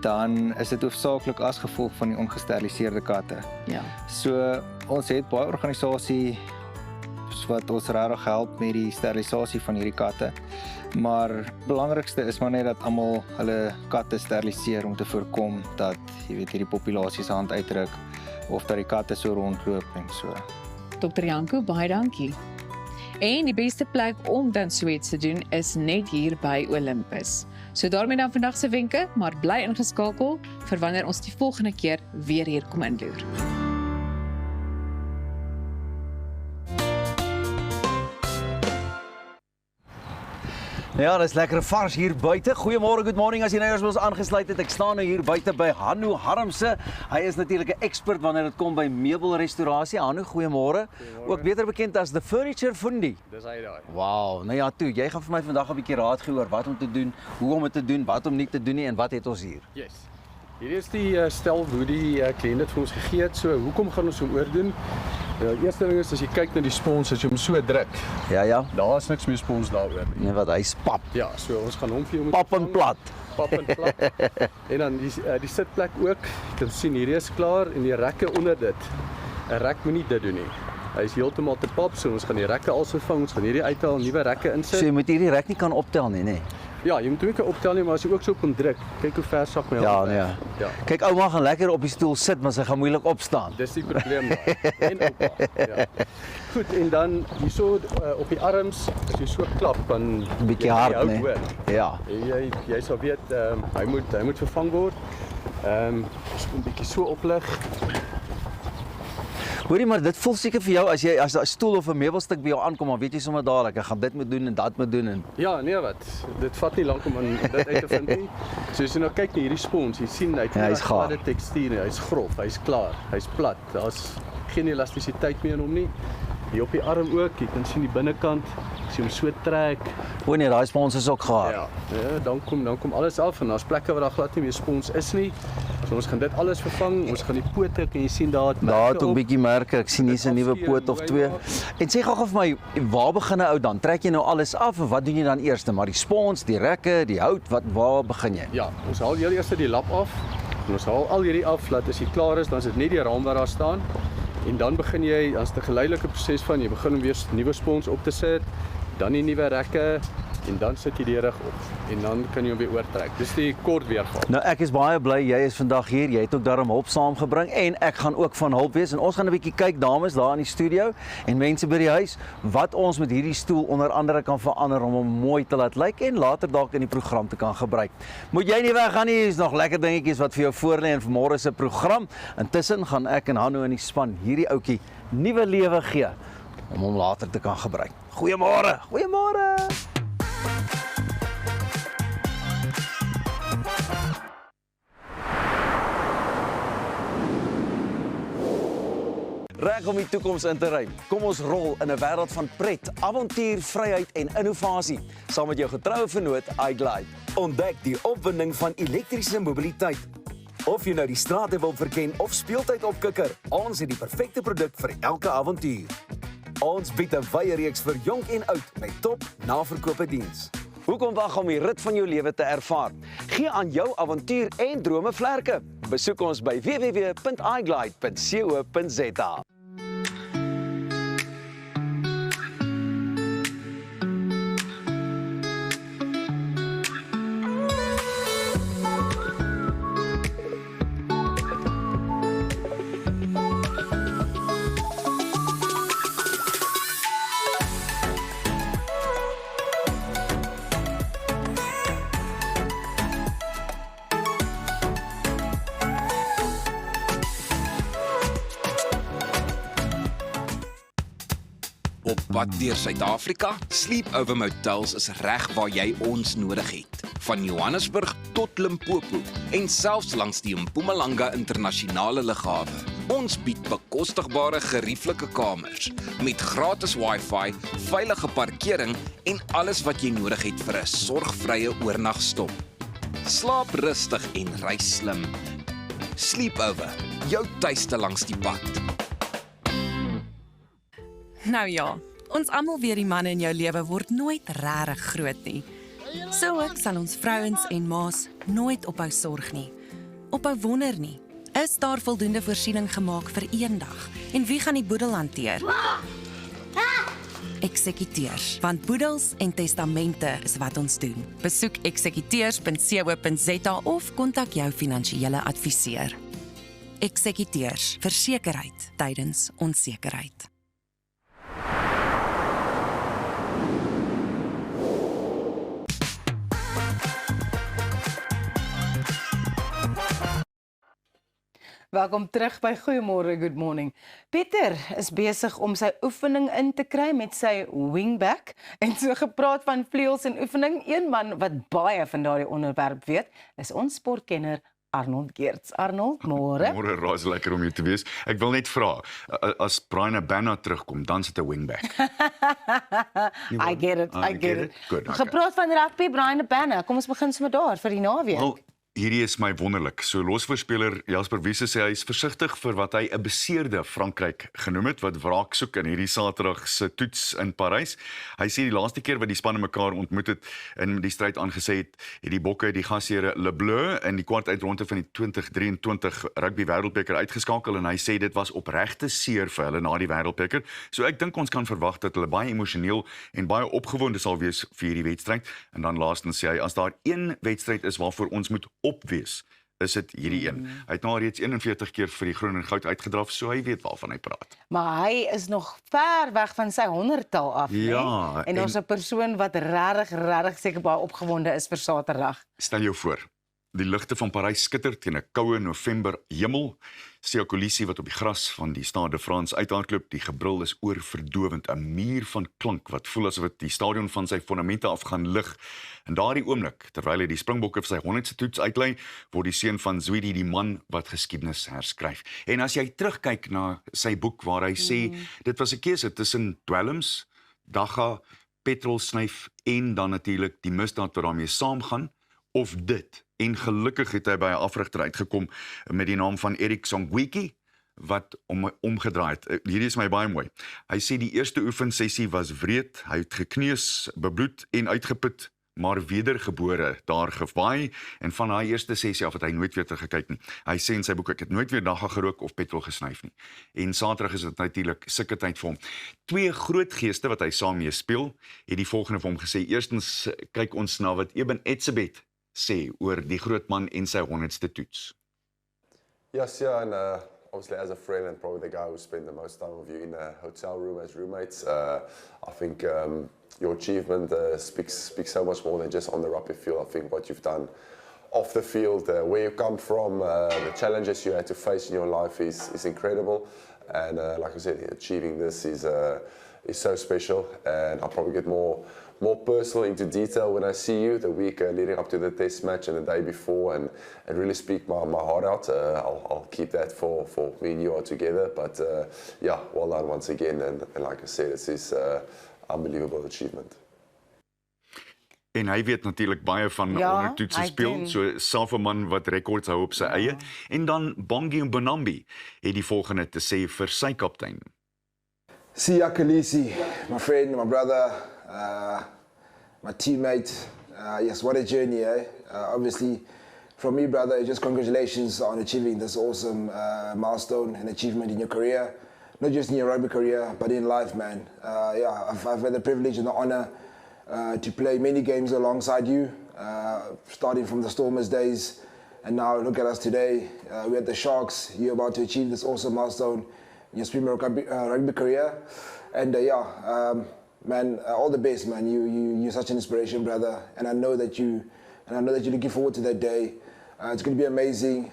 Dan is dit hoofsaaklik as gevolg van die ongesteriliseerde katte. Ja. So ons het baie organisasies wat ons regtig help met die sterilisasie van hierdie katte. Maar belangrikste is maar net dat almal hulle katte steriliseer om te voorkom dat hierdie populasies hand uitdruk of dat die katte so rondloop en so. Dr. Janko, baie dankie. En die beste plek om dan so iets te doen is net hier by Olympus. So daarmee dan vandag se wenke, maar bly ingeskakel vir wanneer ons die volgende keer weer hier kom inloer. Ja, dis lekker vars hier buite. Goeiemôre, good morning as jy nou eers ons aangesluit het. Ek staan nou hier buite by Hanno Harmse. Hy is natuurlik 'n ekspert wanneer dit kom by meubelrestaurasie. Hanno, goeiemôre. Ook beter bekend as the Furniture Fundi. Dis hy daai. Wow, nou ja, toe, jy gaan vir my vandag 'n bietjie raad gee oor wat om te doen, hoe om dit te doen, wat om nie te doen nie en wat het ons hier? Yes. Hier is die stel hoe die kliënt dit vir ons gegee het. So, hoekom gaan ons hom oordoen? Die eerste ding is as jy kyk na die spons, as jy hom so druk. Ja. Daar is niks meer spons daaroor nie. Nee, wat hy's pap. Ja, so ons gaan hom vir jou moet pap en plat. Pap en plat. En dan die sitplek ook. Jy kan sien hierdie is klaar en die rekke onder dit. 'n Rek moenie dit doen nie. Hy is heeltemal te pap, so ons gaan die rekke also vang. Ons gaan hierdie uithaal, nuwe rekke insit. So jy moet hierdie rek nie kan optel nie, nê? Ja, jy moet hom nie kan optel nie, maar as jy ook so op hom druk, kyk hoe ver sak my hand. Ja. Kyk, ouma gaan lekker op die stoel sit, maar sy gaan moeilik opstaan. Dis die probleem daar. En oupa. Ja. Goed, en dan hierso op die arms, as jy so klap, dan 'n bietjie hard, nee. Ja. Jy sal weet, hy moet vervang word. So 'n bietjie so oplig. Hoorie, maar dit voel seker vir jou as 'n stoel of 'n meubelstuk by jou aankom, dan weet jy sommer dadelik, ek gaan dit moet doen en dat moet doen en ja, nee wat. Dit vat nie lank om dit uit te vind nie. So as jy nou kyk na hierdie spons, jy sien hy's gladde tekstuur, hy's grof, hy's klaar, hy's plat. Daar's geen elastisiteit meer in hom nie. Hier op die arm ook, jy kan sien die binnekant, as jy hom so trek. O nee, daai spons is ook gehard. Ja, dan kom alles af en daar's plekke waar daar glad nie meer spons is nie. So ons gaan dit alles vervang. Ons gaan die pote, kan jy sien daar het merke. Daar het 'n bietjie merke. Ek sien hier's 'n nuwe poot of twee. En sê gou vir my, waar begin 'n ou dan? Trek jy nou alles af of wat doen jy dan eers? Maar die spons, die rekke, die hout, waar begin jy? Ja, ons haal heel eers die lap af. En ons haal al hierdie af, laat as jy klaar is, dan is dit net die raam wat daar staan. En dan begin jy, as 'n geleidelike proses van jy begin om weer nuwe spons op te sit, dan die nuwe rekke en dan sit jy die rig op en dan kan jy hom weer oortrek. Dis die kort weergawe. Nou ek is baie bly jy is vandag hier. Jy het ook daarom hulp saamgebring en ek gaan ook van hulp wees en ons gaan 'n bietjie kyk dames daar in die studio en mense by die huis wat ons met hierdie stoel onder andere kan verander om hom mooi te laat lyk en later dalk in die program te kan gebruik. Moet jy nie weggaan nie, is nog lekker dingetjies wat vir jou voorlê in vanmôre se program. Intussen gaan ek en Hanno in die span hierdie ouetjie nuwe lewe gee om hom later te kan gebruik. Goeiemôre. Goeiemôre. Reg om die toekoms in te ry. Kom ons rol in 'n wêreld van pret, avontuur, vryheid en innovasie saam met jou getroue vennoot iGlide. Ontdek die opwinding van elektriese mobiliteit. Of jy nou die strate wil verken of speeltyd opkikker, ons het die perfekte produk vir elke avontuur. Ons bied 'n wye reeks vir jonk en oud met top naverkope diens. Hoekom wag om die rit van jou lewe te ervaar? Gee aan jou avontuur en drome vlerke. Besoek ons by www.iglide.co.za. Op pad deur Suid-Afrika, Sleepover Motels is reg waar jy ons nodig het. Van Johannesburg tot Limpopo en selfs langs die Mpumalanga internasionale lughawe. Ons bied bekostigbare gerieflike kamers met gratis Wi-Fi, veilige parkering en alles wat jy nodig het vir 'n sorgvrye oornagstop. Slaap rustig en reis slim. Sleepover, jou tuiste langs die pad. Nou ja, ons almal weet die manne in jou lewe word nooit regtig groot nie. So ook sal ons vrouens en ma's nooit ophou sorg nie. Ophou wonder nie. Is daar voldoende voorsiening gemaak vir eendag? En wie gaan die boedel hanteer? Eksekuteurs, want boedels en testamente is wat ons doen. Besoek eksekuteurs.co.za of kontak jou finansiële adviseur. Eksekuteurs, versekerheid tydens onsekerheid. Welkom terug by Goeiemôre, Good Morning. Pieter is besig om sy oefening in te kry met sy wingback en so gepraat van vleuels en oefening. Een man wat baie van daardie onderwerp weet, is ons sportkenner Arnold Geerts. Arnold, môre. Môre, Raas, lekker om jou te wees. Ek wil net vra, as Brian Abana terugkom, dan sit 'n wingback. I get it. Good, okay. Gepraat van rugby, Brian Abana. Kom ons begin sommer daar vir die naweek. Wel, hierdie is my wonderlik. So losvoorspeler Jasper Wiese sê hy is versigtig vir wat hy 'n beseerde Frankryk genoem het wat wraak soek in hierdie Saterdag se toets in Parys. Hy sê die laaste keer wat die spanne mekaar ontmoet het in die stryd aangesê het die Bokke die gasheere Le Bleu in die kwart uitronde van die 2023 rugby wêreldbeker uitgeskakel en hy sê dit was opregte seer vir hulle na die wêreldbeker. So ek dink ons kan verwag dat hulle baie emosioneel en baie opgewonde sal wees vir hierdie wedstryd. En dan laastens sê hy as daar een wedstryd is waarvoor ons moet opwees, is dit hierdie een. Hy het nou reeds 41 keer vir die groen en goud uitgedraf, so hy weet waarvan hy praat. Maar hy is nog ver weg van sy 100-tal af, ja, nee? En ons 'n persoon wat regtig seker baie opgewonde is vir Saterdag. Stel jou voor, die ligte van Parys skitter teen 'n koue November hemel. Sia Kolisi wat op die gras van die Stade de France uithardloop, die gebrul is oorverdowend, 'n muur van klank wat voel asof dit die stadion van sy fondamente af gaan lig. En daardie oomblik, terwyl hy die Springbokke vir sy 100ste toets uitlei, word die seun van Zwidi die man wat geskiedenis herskryf. En as jy terugkyk na sy boek waar hy sê, dit was 'n keuse tussen dwelms, dagga, petrolsnyf en dan natuurlik die misdaad wat daarmee saamgaan, of dit. En gelukkig het hy by 'n afrigter uitgekom met die naam van Eric Songwiki, wat omgedraai het. Hierdie is my baie mooi. Hy sê die eerste oefensessie was wreed, hy het gekneus, bebloed en uitgeput, maar wedergebore daar gewaai, en van daai eerste sessie af het hy nooit weer teruggekyk nie. Hy sê in sy boek, ek het nooit weer dagga gerook of petrol gesnyf nie. En Saterdag is dit natuurlik sulke tyd vir hom. Twee groot geeste wat hy saam mee speel, het die volgende vir hom gesê. Eerstens kyk ons na wat Eben Etzebeth sê oor die groot man en sy 100ste toets. Yes, yeah, and obviously as a friend and probably the guy who spent the most time with you in a hotel room as roommates, I think your achievement speaks so much more than just on the rugby field. I think what you've done off the field, where you come from, the challenges you had to face in your life is incredible. And like I said, achieving this is so special, and I'll probably get more personal into detail when I see you the week leading up to the test match and the day before, and really speak my heart out. I'll keep that for me and you all together, but yeah, well done once again, and like I said, it's this unbelievable achievement. En hy weet natuurlik baie van ondertoetse speel, so self 'n man wat rekords hou op sy eie. En dan Bongi Mbonambi het die volgende te sê vir sy kaptein. Sia Kolisi, my friend, my brother, my teammate, Yes, what a journey, eh? Obviously, from me, brother, just congratulations on achieving this awesome milestone and achievement in your career. Not just in your rugby career, but in life, man. I've had the privilege and the honor to play many games alongside you, starting from the Stormers days, and now look at us today. We're at the Sharks. You're about to achieve this awesome milestone in your Springbok rugby career, and man, all the best, man. You're such an inspiration, brother, and I know that you're looking forward to that day. It's going to be amazing.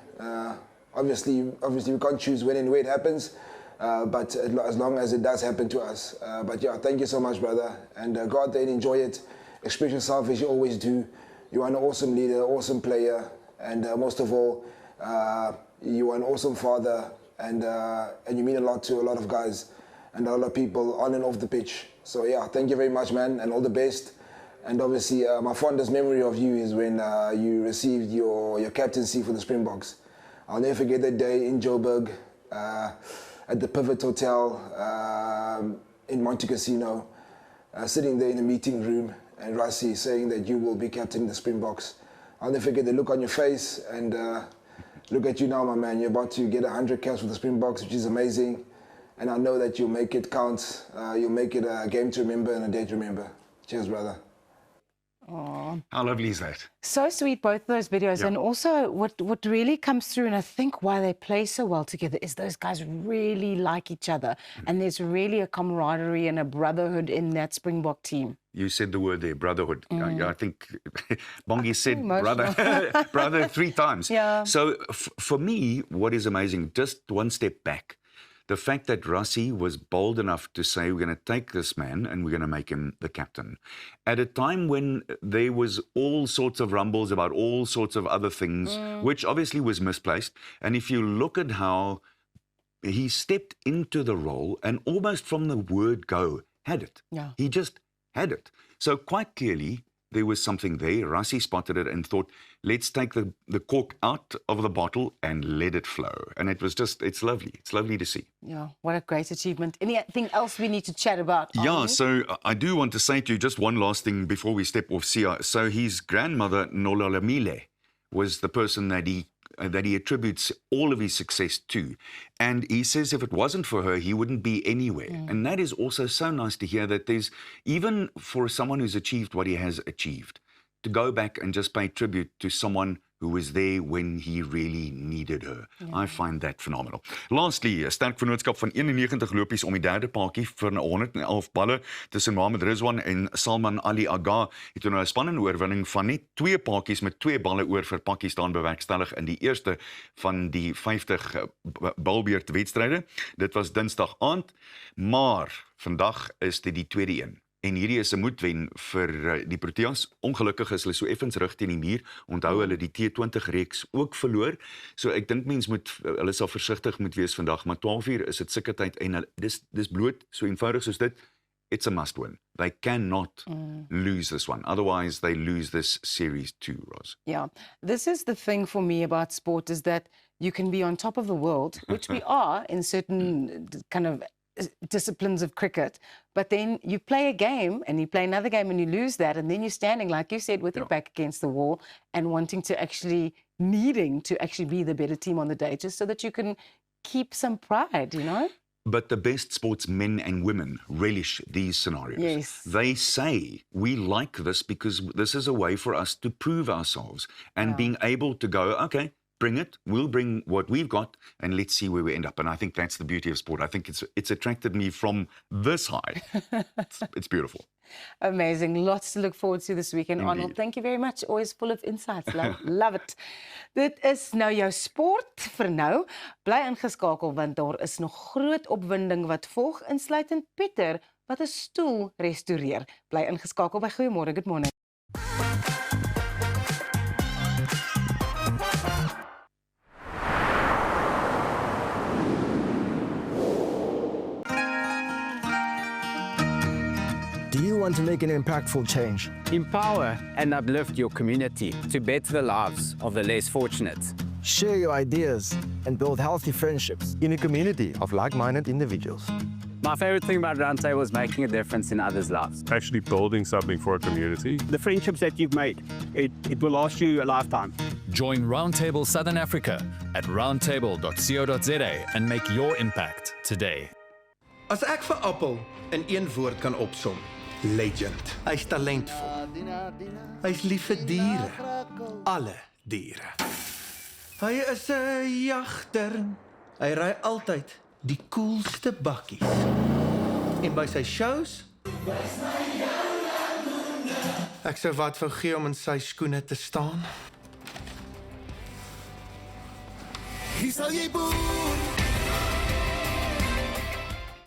Obviously, we can't choose when and where it happens. But as long as it does happen to us. But yeah, thank you so much, brother. And go out there and enjoy it. Express yourself as you always do. You are an awesome leader, awesome player. And most of all, you are an awesome father. And you mean a lot to a lot of guys and a lot of people on and off the pitch. So yeah, thank you very much, man. And all the best. And obviously, my fondest memory of you is when you received your captaincy for the Springboks. I'll never forget that day in Joburg. At the Pivot Hotel in Monte Casino, sitting there in the meeting room, and Rassie saying that you will be captain the Springboks. I'll never forget the look on your face, and look at you now, my man. You're about to get 100 caps for the Springboks, which is amazing. And I know that you'll make it count. You'll make it a game to remember and a day to remember. Cheers, brother. Aww. How lovely is that? So sweet, both those videos. Yeah. And also what really comes through, and I think why they play so well together, is those guys really like each other. And there's really a camaraderie and a brotherhood in that Springbok team. You said the word there, brotherhood. I think Bongi said brother 3 times. Yeah. So for me, what is amazing, just one step back, the fact that Rassie was bold enough to say, we're going to take this man and we're going to make him the captain. At a time when there was all sorts of rumbles about all sorts of other things, which obviously was misplaced. And if you look at how he stepped into the role and almost from the word go, had it. Yeah. He just had it. So quite clearly, there was something there. Rassie spotted it and thought, let's take the cork out of the bottle and let it flow. And it was just, it's lovely. It's lovely to see. Yeah, what a great achievement. Anything else we need to chat about? Yeah, so I do want to say to you just one last thing before we step off Sia. So his grandmother, Nololamile, was the person that he attributes all of his success to. And he says if it wasn't for her, he wouldn't be anywhere. And that is also so nice to hear, that there's, even for someone who's achieved what he has achieved, to go back and just pay tribute to someone who was there when he really needed her. Yeah. I find that phenomenal. Lastly, 'n sterk vennootskap van 91 lopies om die derde paadjie vir 'n 111 balle tussen Mohamed Rizwan en Salman Ali Agha het nou 'n spannende oorwinning van net 2 paadjies met 2 balle oor vir Pakistan bewerkstellig in die eerste van die 50 balbeurt wedstryde. Dit was Dinsdag aand, maar vandag is dit die tweede een. En hierdie is 'n moedwen vir die Proteas. Ongelukkig is hulle so effens rug teen die muur. Onthou hulle die T20 reeks ook verloor. So ek dink hulle sal versigtig moet wees vandag, maar 12:00 is dit sulke tyd en dis bloot so eenvoudig soos dit. It's a must win. They cannot lose this one. Otherwise they lose this series too, Roz. Yeah. This is the thing for me about sport, is that you can be on top of the world, which we are in certain kind of disciplines of cricket, but then you play a game and you play another game and you lose that, and then you're standing, like you said, with your back against the wall and needing to actually be the better team on the day, just so that you can keep some pride, you know? But the best sportsmen and women relish these scenarios. Yes. They say, we like this because this is a way for us to prove ourselves, and being able to go, okay, bring it, we'll bring what we've got, and let's see where we end up. And I think that's the beauty of sport. I think it's attracted me from this high. It's beautiful. Amazing. Lots to look forward to this weekend. Indeed. Arnold, thank you very much. Always full of insights. Love it. Dit is nou jou sport vir nou. Bly ingeskakel, want daar is nog groot opwinding wat volg, insluitend Pieter wat 'n stoel restoreer. Bly ingeskakel by Goeiemôre. Good morning. Do you want to make an impactful change? Empower and uplift your community to better the lives of the less fortunate. Share your ideas and build healthy friendships in a community of like-minded individuals. My favorite thing about Roundtable is making a difference in others' lives. Actually building something for a community. The friendships that you've made, it will last you a lifetime. Join Roundtable Southern Africa at roundtable.co.za and make your impact today. As ek vir Appel in een woord kan opsom, legend. Hy's talentvol. Hy's lief vir diere. Alle diere. Hy is 'n jagter. Hy ry altyd die coolste bakkies. En by sy shows ek sou wat vir gee om in sy skoene te staan. Hier sal jy boer.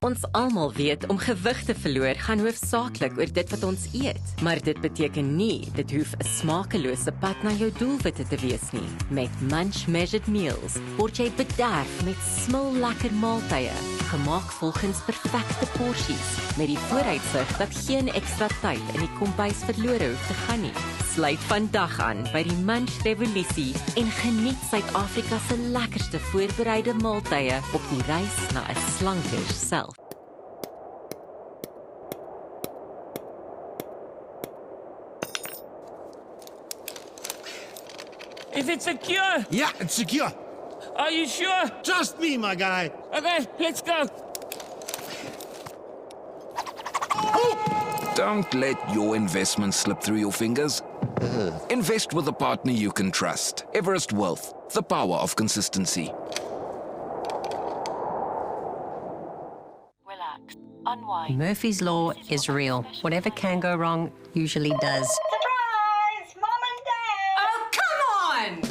Ons almal weet om gewig te verloor gaan hoofsaaklik oor dit wat ons eet, maar dit beteken nie dit hoef 'n smakelose pad na jou doelwitte te wees nie. Met Munch Measured Meals word jy bederf met smullekker maaltye, gemaak volgens perfekte porsies, met die vooruitsig dat geen ekstra tyd in die kombuis verlore hoef te gaan nie. Sluit vandag aan by die Munch Revolusie en geniet Suid-Afrika se lekkerste voorbereide maaltye op die reis na 'n slanker self. Is it secure? Yeah, it's secure. Are you sure? Trust me, my guy. Okay, let's go. Don't let your investment slip through your fingers. Invest with a partner you can trust. Everest Wealth, the power of consistency. Unwind. Murphy's Law is real. Whatever can go wrong usually does. Surprise! Mom and Dad! Oh, come on!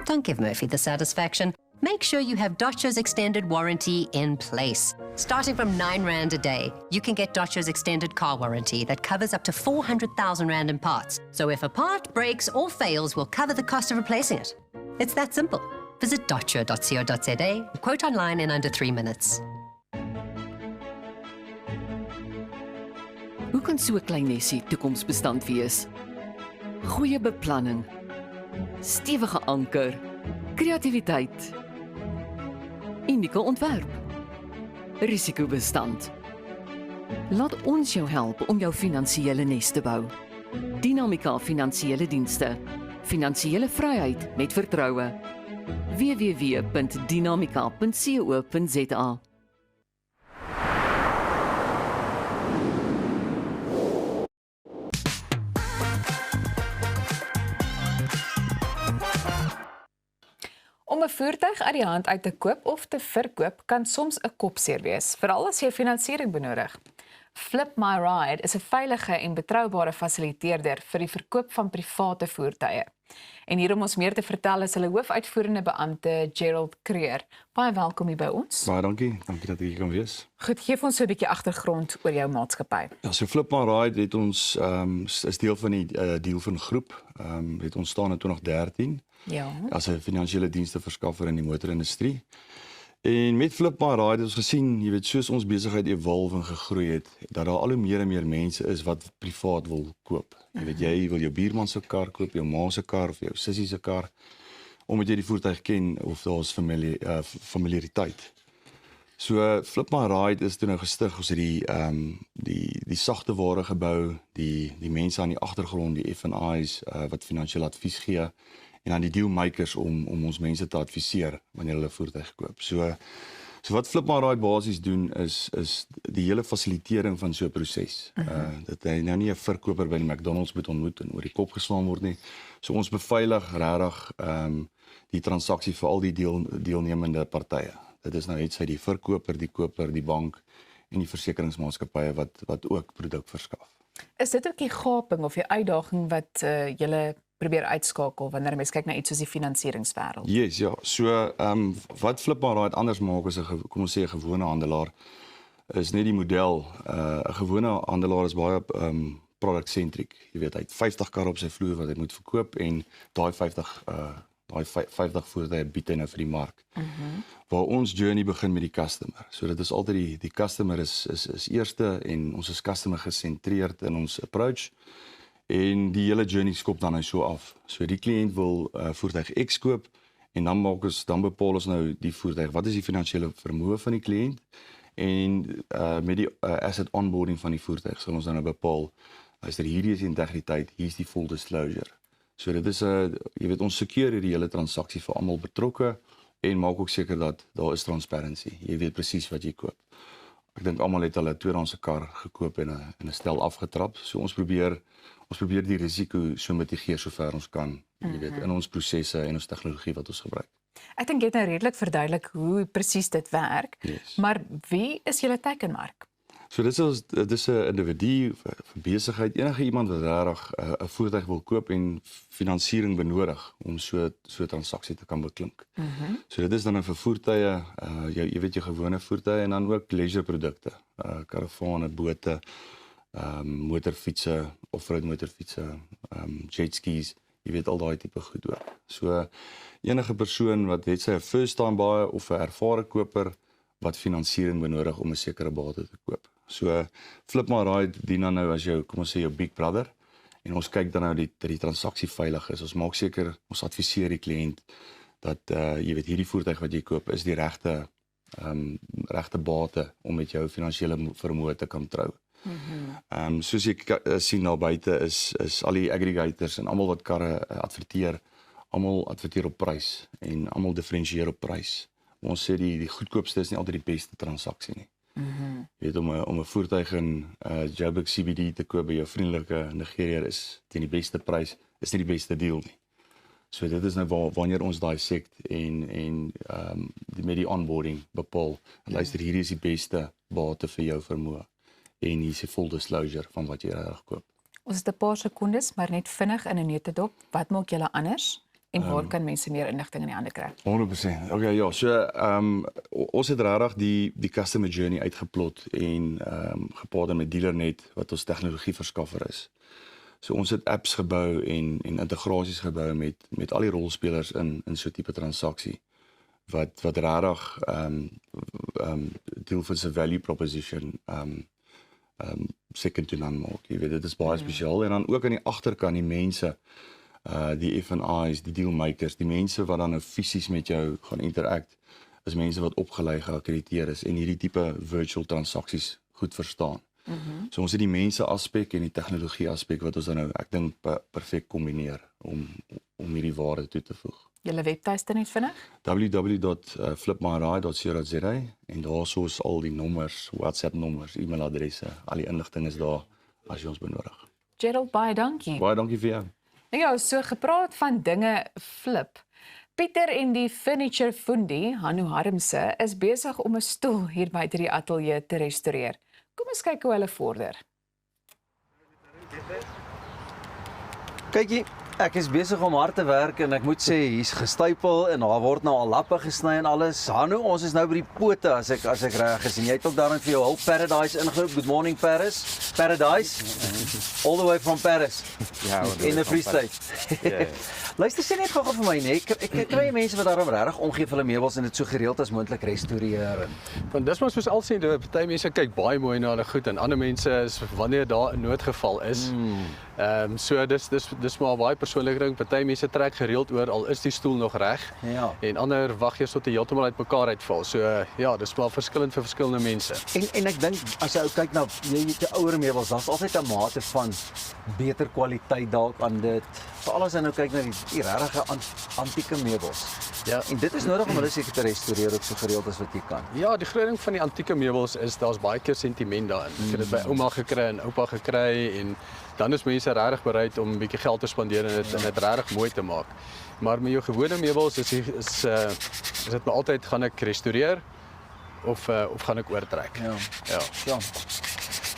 Don't give Murphy the satisfaction. Make sure you have Dodge's extended warranty in place. Starting from R9 a day, you can get Dodge's extended car warranty that covers up to 400,000 Rand in parts. So if a part breaks or fails, we'll cover the cost of replacing it. It's that simple. Visit dodge.co.za, quote online in under 3 minutes. Hoe kan so 'n klein nesie toekomsbestand wees? Goeie beplanning, stewige anker, kreatiwiteit, unieke ontwerp, risikobestand. Laat ons jou help om jou finansiële nes te bou. Dinamika Finansiële Dienste. Finansiële vryheid met vertroue. www.dinamika.co.za. Om 'n voertuig uit die hand uit te koop of te verkoop kan soms 'n kopseer wees, veral as jy finansiering benodig. Flip My Ride is 'n veilige en betroubare fasiliteerder vir die verkoop van private voertuie. En hier om ons meer te vertel is hulle hoofuitvoerende beampte Gerald Creer. Baie welkom hier by ons. Baie dankie dat ek hier kan wees. Goed, gee ons so 'n bietjie agtergrond oor jou maatskappy. Ja, so Flip My Ride het ons is deel van die Deal van groep. Het ontstaan in 2013. Ja. As 'n finansiële diensteverskaffer in die motorindustrie. En met Flip My Ride het ons gesien, jy weet, soos ons besigheid evolve en gegroei het, dat daar al hoe meer en meer mense is wat privaat wil koop. Jy weet, jy wil jou buurman se kar koop, jou ma se kar of jou sussie se kar, omdat jy die voertuig ken of daar's familiariteit. So Flip My Ride is toe nou gestig, ons het die sagte ware gebou, die mense aan die agtergrond, die F&I's wat finansiële advies gee, en dan die dealmakers om ons mense te adviseer wanneer hulle voertuig koop. So wat Flip My Ride basies doen is die hele fasilitering van so 'n proses. Dat hy nou nie 'n verkoper by die McDonald's moet ontmoet en oor die kop geslaan word nie. So ons beveilig regtig die transaksie vir al die deelnemende partye. Dit is nou net sy die verkoper, die koper, die bank en die versekeringsmaatskappye wat ook produk verskaf. Is dit ook die gaping of die uitdaging wat julle probeer uitskakel wanneer mens kyk na iets soos die finansieringswêreld? Yes, ja. So wat Flip My Ride anders maak as 'n kom ons sê 'n gewone handelaar is net die model. 'n Gewone handelaar is baie product-centric. Jy weet, hy het 50 karre op sy vloer wat hy moet verkoop en daai 50 voertuie bied hy nou vir die mark. Waar ons journey begin met die customer. So dit is altyd die customer is eerste en ons is customer gesentreerd in ons approach. En die hele journey skop dan nou so af. So die kliënt wil voertuig X koop en dan bepaal ons nou die voertuig. Wat is die finansiële vermoë van die kliënt? En met die asset onboarding van die voertuig sal ons dan nou bepaal, luister, hierdie is die integriteit, hier is die full disclosure. So dit is jy weet, ons secure die hele transaksie vir almal betrokke en maak ook seker dat daar is transparency. Jy weet presies wat jy koop. Ek dink almal het al 'n tweedehandse kar gekoop en 'n stel afgetrap. So ons probeer die risiko so mitigeer sover ons kan, jy weet, in ons prosesse en ons tegnologie wat ons gebruik. Ek dink jy het nou redelik verduidelik hoe presies dit werk. Yes. Maar wie is julle teikenmark? So dit is 'n individu vir besigheid, enige iemand wat regtig 'n voertuig wil koop en finansiering benodig om so 'n transaksie te kan beklink. So dit is dan vir voertuie, jy weet jou gewone voertuie en dan ook leisure produkte, karavane, bote, motorfietsse, off-road motorfietsse, jet skis, jy weet al daai tipe goed ook. So enige persoon wat het sy 'n first time buyer of 'n ervare koper wat finansiering benodig om 'n sekere bate te koop. So Flip My Ride dien dan nou as jou, kom ons sê jou big brother, en ons kyk dan nou dat die transaksie veilig is. Ons maak seker, ons adviseer die kliënt dat jy weet hierdie voertuig wat jy koop is die regte bate om met jou finansiële vermoë te kan trou. Soos ek sien daar buite is al die aggregators en almal wat karre adverteer, almal adverteer op prys en almal diferensieer op prys. Ons sê die goedkoopste is nie altyd die beste transaksie nie. Jy weet, om 'n voertuig in Joburg CBD te koop by jou vriendelike Nigeriër is teen die beste prys, is nie die beste deal nie. So dit is nou wanneer ons dissect en met die onboarding bepaal, luister, hierdie is die beste bate vir jou vermoë en hier is die full disclosure van wat jy reg koop. Ons het 'n paar sekondes, maar net vinnig in 'n neutedop. Wat maak julle anders? En waar kan mense meer inligting in die hande kry? 100%. Okay, ja, so ons het regtig die customer journey uitgeplot en gepaard met DealerNet wat ons tegnologie verskaffer is. So ons het apps gebou en integrasies gebou met al die rolspelers in so 'n tipe transaksie wat regtig deel van se value proposition second to none maak. Jy weet, dit is baie spesiaal en dan ook aan die agterkant die mense, die F&I's, die dealmakers, die mense wat dan nou fisies met jou gaan interact, is mense wat opgelei geakkrediteer is en hierdie tipe virtual transaksies goed verstaan. So ons het die mense aspek en die tegnologie aspek wat ons dan nou, ek dink, perfek kombineer om hierdie waarde toe te voeg. Julle webtuiste net vinnig? www.flipmyride.co.za en daar is al die nommers, WhatsApp nommers, e-mailadresse, al die inligting is daar as jy ons benodig. Gerald, baie dankie. Baie dankie vir jou. Ja, so gepraat van dinge flip. Pieter en die furniture fundie, Hanno Harmse, is besig om 'n stoel hier buite die ateljee te restoreer. Kom ons kyk hoe hulle vorder. Kykie, ek is besig om hard te werk en ek moet sê hier's gestypel en daar word nou al lappe gesny en alles. Hanno, ons is nou by die pote as ek reg is en jy het ook daarin vir jou hulp Paradise ingeroep. Good morning Paris. Paradise. All the way from Paris. Ja, in the Free State. Luister, sê net gou vir my, nee, ek kry mense wat daarom regtig omgee vir hulle meubels en dit so gereeld as moontlik restoreer. Want dis maar soos alsien, party mense kyk baie mooi na hulle goed en ander mense is wanneer daar 'n noodgeval is. So dis maar baie persoonlike ding. Party mense trek gereeld oor al is die stoel nog reg. Ja. En ander wag eers tot hy heeltemal uitmekaar uitval. So ja, dis maar verskillend vir verskillende mense. En ek dink as jy kyk na jy ouer meubels, daar's altyd 'n mate van beter kwaliteit dalk aan dit. Veral as jy nou kyk na die regte antieke meubels. Ja, en dit is nodig om hulle seker te restoreer op so gereeld as wat jy kan. Ja, die groot ding van die antieke meubels is daar's baie keer sentiment daarin. Ek het dit by ouma gekry en oupa gekry en dan is mense regtig bereid om 'n bietjie geld te spandeer en dit regtig mooi te maak. Maar met jou gewone meubels is dit maar altyd gaan ek restoreer of gaan ek oortrek. Ja.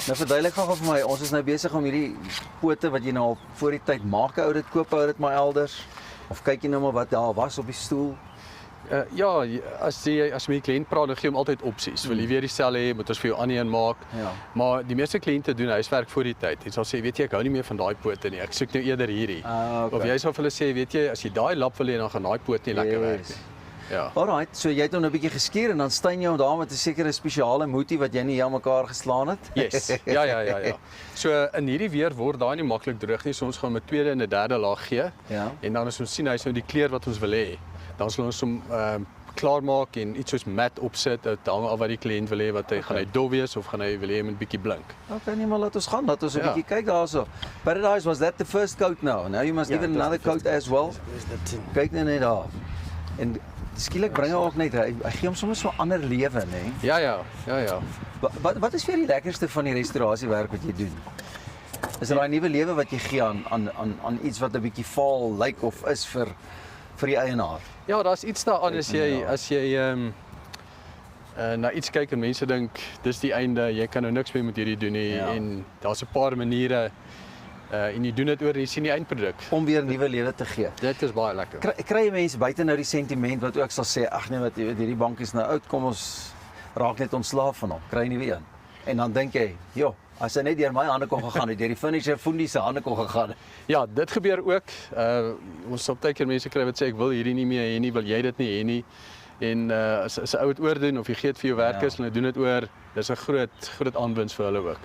Nou verduidelik gou vir my, ons is nou besig om hierdie pote wat jy nou al voor die tyd maak, ou dit koop, ou dit maar elders. Of kyk jy nou maar wat daar was op die stoel? Ja, as jy met die kliënt praat, dan gee hom altyd opsies. Wil jy weer dieselfde hê, moet ons vir jou ander een maak. Ja. Maar die meeste kliënte doen huiswerk voor die tyd. En sal sê, weet jy, ek hou nie meer van daai pote nie. Ek soek nou eerder hierdie. Okay. Of jy sal vir hulle sê, weet jy, as jy daai lap wil hê, dan gaan daai poot nie lekker werk nie. Ja. Alright, so jy het hom nou 'n bietjie geskeer en dan steen jy hom daar met 'n sekere spesiale moetie wat jy nie aan mekaar geslaan het. Yes. Ja. So in hierdie weer word daai nie maklik droog nie. So ons gaan met 'n tweede en 'n derde laag gee. Ja. En dan as ons sien hy's nou die kleur wat ons wil hê, dan sal ons hom klaarmaak en iets soos mat opsit, dit hang af wat die kliënt wil hê, wat hy gaan hy dof wees of gaan hy wil hê met 'n bietjie blink. Okay, nee, maar laat ons gaan, laat ons 'n bietjie kyk daarso. Paradise, was that the first coat now? Now you must give it another coat as well. Kyk net daar. En skielik bring hy ook net hy gee hom soms so 'n ander lewe, nê? Ja. Wat is vir die lekkerste van die restaurasiewerk wat jy doen? Is daar 'n nuwe lewe wat jy gee aan iets wat 'n bietjie vaal lyk of is vir die eienaar? Ja, daar's iets daaraan as jy na iets kyk en mense dink dis die einde, jy kan nou niks meer met hierdie doen nie en daar's 'n paar maniere en jy doen dit oor en jy sien die eindproduk om weer nuwe lewe te gee. Dit is baie lekker. Kry mense buite nou die sentiment wat ook sal sê ag nee, wat hierdie bank is nou oud, kom ons raak net ontslaaf van hom. Kry nie weer een. En dan dink jy, joh, as hy net deur my hande kon gegaan het, deur die finisher Fundi se hande kon gegaan het. Ja, dit gebeur ook. Ons sal baie keer mense kry wat sê ek wil hierdie nie meer hê nie, wil jy dit nie hê nie. En as 'n ou dit oordoen of jy gee dit vir jou werkers en hulle doen dit oor, dis 'n groot aanwinst vir hulle ook.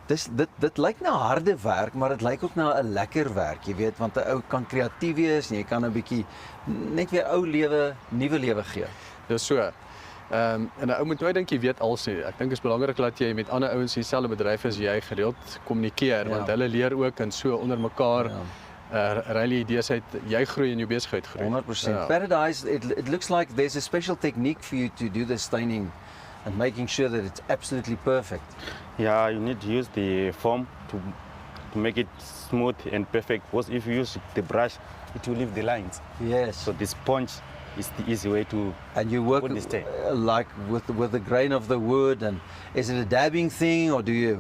Dit lyk na harde werk, maar dit lyk ook na 'n lekker werk, jy weet, want 'n ou kan kreatief wees en jy kan 'n bietjie net weer ou lewe, nuwe lewe gee. Dis so. En 'n ou moet nooit dink jy weet alles nie. Ek dink dit is belangrik dat jy met ander ouens in dieselfde bedryf as jy gereeld kommunikeer, want hulle leer ook en so onder mekaar ry jy idees uit, jy groei en jou besigheid groei. 100%. Paradise, it looks like there's a special technique for you to do the staining and making sure that it's absolutely perfect. Yeah, you need to use the foam to make it smooth and perfect. Because if you use the brush, it will leave the lines. Yes. So the sponge is the easy way to. And you work like with the grain of the wood, and is it a dabbing thing or do you?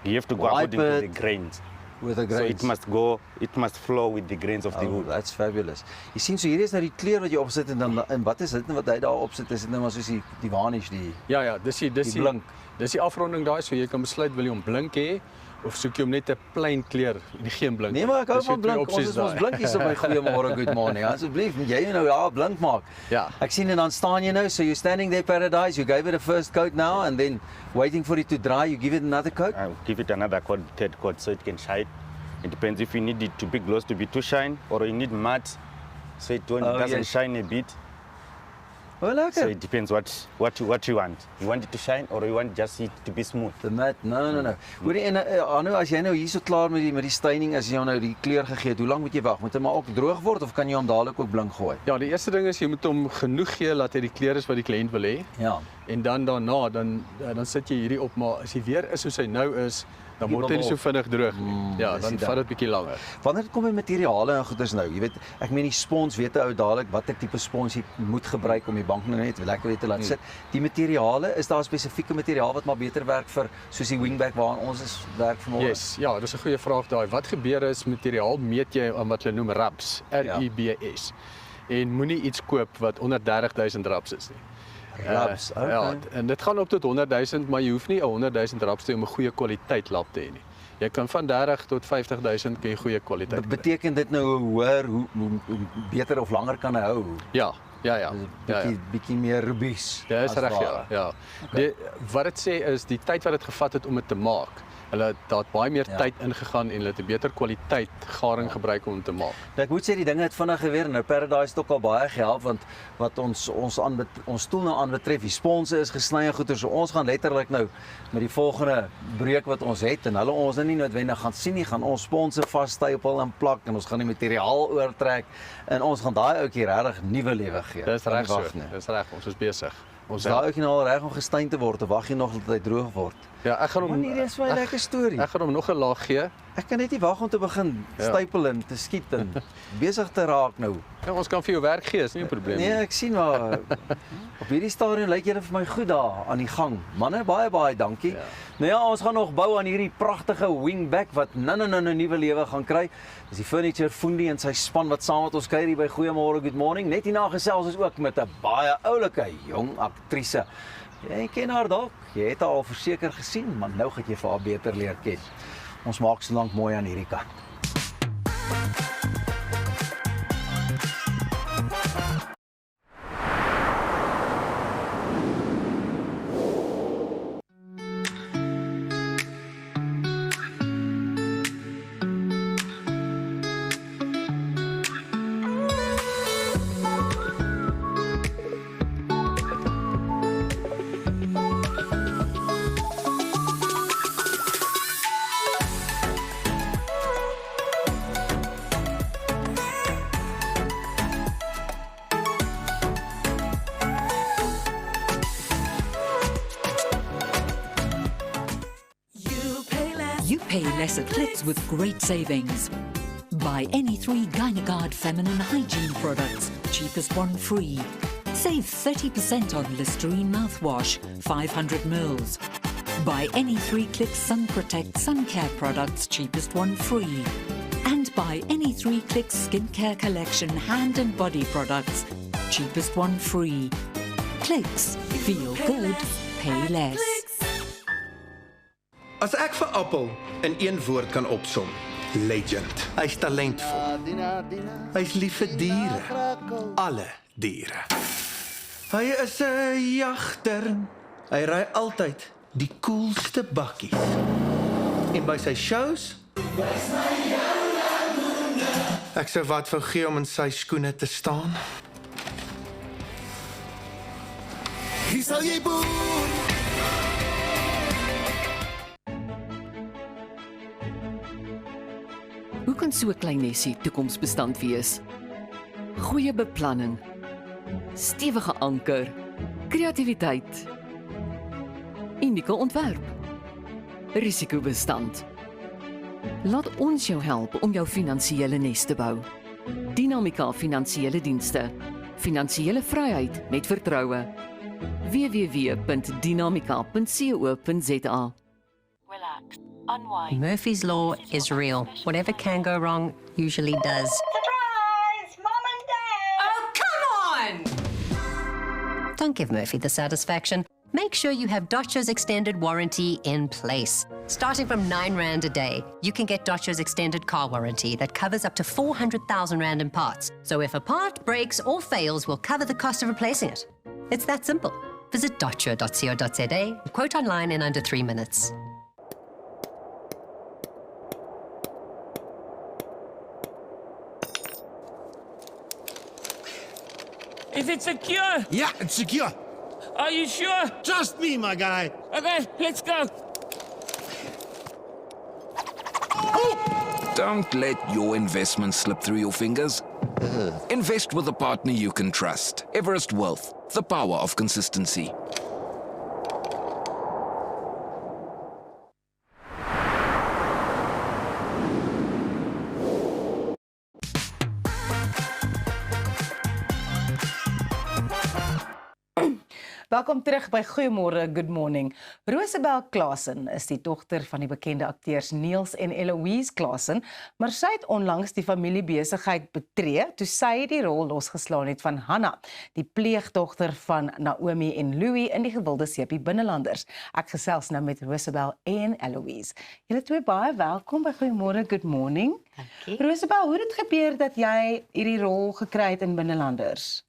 You have to go according to the grains. With the grains. So it must flow with the grains of the wood. That's fabulous. Jy sien so hierdie is nou die kleur wat jy opsit en wat is dit wat hy daar opsit? Is dit nou maar soos die varnish die? Ja, dis blink. Dis die afronding daai, so jy kan besluit wil jy hom blink hê of soek jy hom net 'n plain kleur, geen blink. Nee, maar ek hou van blink. Ons is ons blinkies op my goeiemôre, good morning. Asseblief, moet jy nou blink maak. Ja. Ek sien en dan staan jy nou, so you're standing there, Paradise, you gave it a first coat now and then waiting for it to dry, you give it another coat? I'll give it another coat, third coat, so it can shine. It depends if you need it to be gloss to be too shine or you need matte so it doesn't shine a bit. Well, okay. So it depends what you want. You want it to shine or you want just it to be smooth? The matte, no. Hoorie en Anu, as jy nou hierso klaar met die staining, as jy nou die kleur gegee het, hoe lank moet jy wag? Moet hy maar ook droog word of kan jy hom dadelik ook blink gooi? Ja, die eerste ding is jy moet hom genoeg gee dat hy die kleur is wat die kliënt wil hê. Ja. En dan daarna dan sit jy hierdie op, maar as hy weer is soos hy nou is, dan word hy nie so vinnig droog nie. Ja, dan vat dit bietjie langer. Wanneer dit kom by materiale en goeders nou, jy weet, ek meen die spons, weet jy ou dadelik watter tipe spons jy moet gebruik om die bank nou net lekker weer te laat sit. Die materiale, is daar spesifieke materiaal wat maar beter werk vir soos die wingback waaraan ons is werk vanmôre? Yes, ja, dis 'n goeie vraag daai. Wat gebeur is materiaal meet jy aan wat hulle noem RABS, RABS. En moenie iets koop wat onder 30,000 RABS is nie. Raps, okay. Ja, en dit gaan op tot 100,000, maar jy hoef nie 'n 100,000 raps te hê om 'n goeie kwaliteit lap te hê nie. Jy kan van 30 tot 50,000 kan jy goeie kwaliteit. Beteken dit nou hoër hoe beter of langer kan hy hou? Ja. Bietjie meer robuus. Dis reg, ja. Wat dit sê is die tyd wat dit gevat het om dit te maak. Hulle het daar baie meer tyd ingegaan en hulle het 'n beter kwaliteit garing gebruik om te maak. Nou, ek moet sê die dinge het vinnig geweer. Nou Paradise het ook al baie gehelp want wat ons stoel nou aanbetref, die sponse is gesny en goeie, so ons gaan letterlik nou met die volgende breek wat ons het en hulle ons nie noodwendig gaan sien nie, gaan ons sponse vasstapel en plak en ons gaan die materiaal oortrek en ons gaan daai ouetjie regtig nuwe lewe gee. Dis reg so. Dis reg, ons is besig. Ons daai ouetjie nou al reg om gestein te word, of wag jy nog dat hy droog word? Ja, ek gaan hom. Man, hierdie is 'n lekker storie. Ek gaan hom nog 'n laag gee. Ek kan net nie wag om te begin stapel en te skiet en besig te raak nou. Ja, ons kan vir jou werk gee, is nie 'n probleem nie. Nee, ek sien maar op hierdie stadium lyk julle vir my goed daar aan die gang. Manne, baie dankie. Nou ja, ons gaan nog bou aan hierdie pragtige wingback wat nou nuwe lewe gaan kry. Dis die Furniture Fundi en sy span wat saam met ons kuier hier by Goeiemôre Good Morning. Net hierna gesels ons ook met 'n baie oulike jong aktrise. Jy ken haar dalk. Jy het haar al verseker gesien, maar nou gaan jy vir haar beter leer ken. Ons maak so lank mooi aan hierdie kant. You pay less at Clicks with great savings. Buy any 3 Gynagard feminine hygiene products, cheapest one free. Save 30% on Listerine mouthwash, 500 ml. Buy any 3 Clicks Sun Protect sun care products, cheapest one free. And buy any 3 Clicks skincare collection hand and body products, cheapest one free. Clicks, feel good, pay less. As ek vir Appel in een woord kan opsom, legend. Hy's talentvol. Hy's lief vir diere. Alle diere. Hy is 'n jagter. Hy ry altyd die coolste bakkies. En by sy shows ek sou wat wou gee om in sy skoene te staan. Hier sal jy boer. Hoe kan so 'n klein nesie toekomsbestand wees? Goeie beplanning, stewige anker, kreatiwiteit, unieke ontwerp, risikobestand. Laat ons jou help om jou finansiële nes te bou. Dinamika Finansiële Dienste. Finansiële vryheid met vertroue. www.dinamika.co.za. Murphy's Law is real. Whatever can go wrong usually does. Surprise! Mom and Dad! Oh, come on! Don't give Murphy the satisfaction. Make sure you have Dodge's extended warranty in place. Starting from R9 a day, you can get Dodge's extended car warranty that covers up to 400,000 Rand in parts. So if a part breaks or fails, we'll cover the cost of replacing it. It's that simple. Visit dodge.co.za and quote online in under 3 minutes. Is it secure? Yeah, it's secure. Are you sure? Trust me, my guy. Okay, let's go. Don't let your investment slip through your fingers. Invest with a partner you can trust. Everest Wealth, the power of consistency. Welkom terug by Goeiemôre, Good Morning. Rosabel Klassen is die dogter van die bekende akteurs Niels en Eloise Klassen, maar sy het onlangs die familiebesigheid betree toe sy die rol losgeslaan het van Hannah, die pleegdogter van Naomi en Louis in die gewilde sepie Binnelanders. Ek gesels nou met Rosabel en Eloise. Julle twee baie welkom by Goeiemôre, Good Morning. Dankie. Rosabel, hoe het dit gebeur dat jy hierdie rol gekry het in Binnelanders?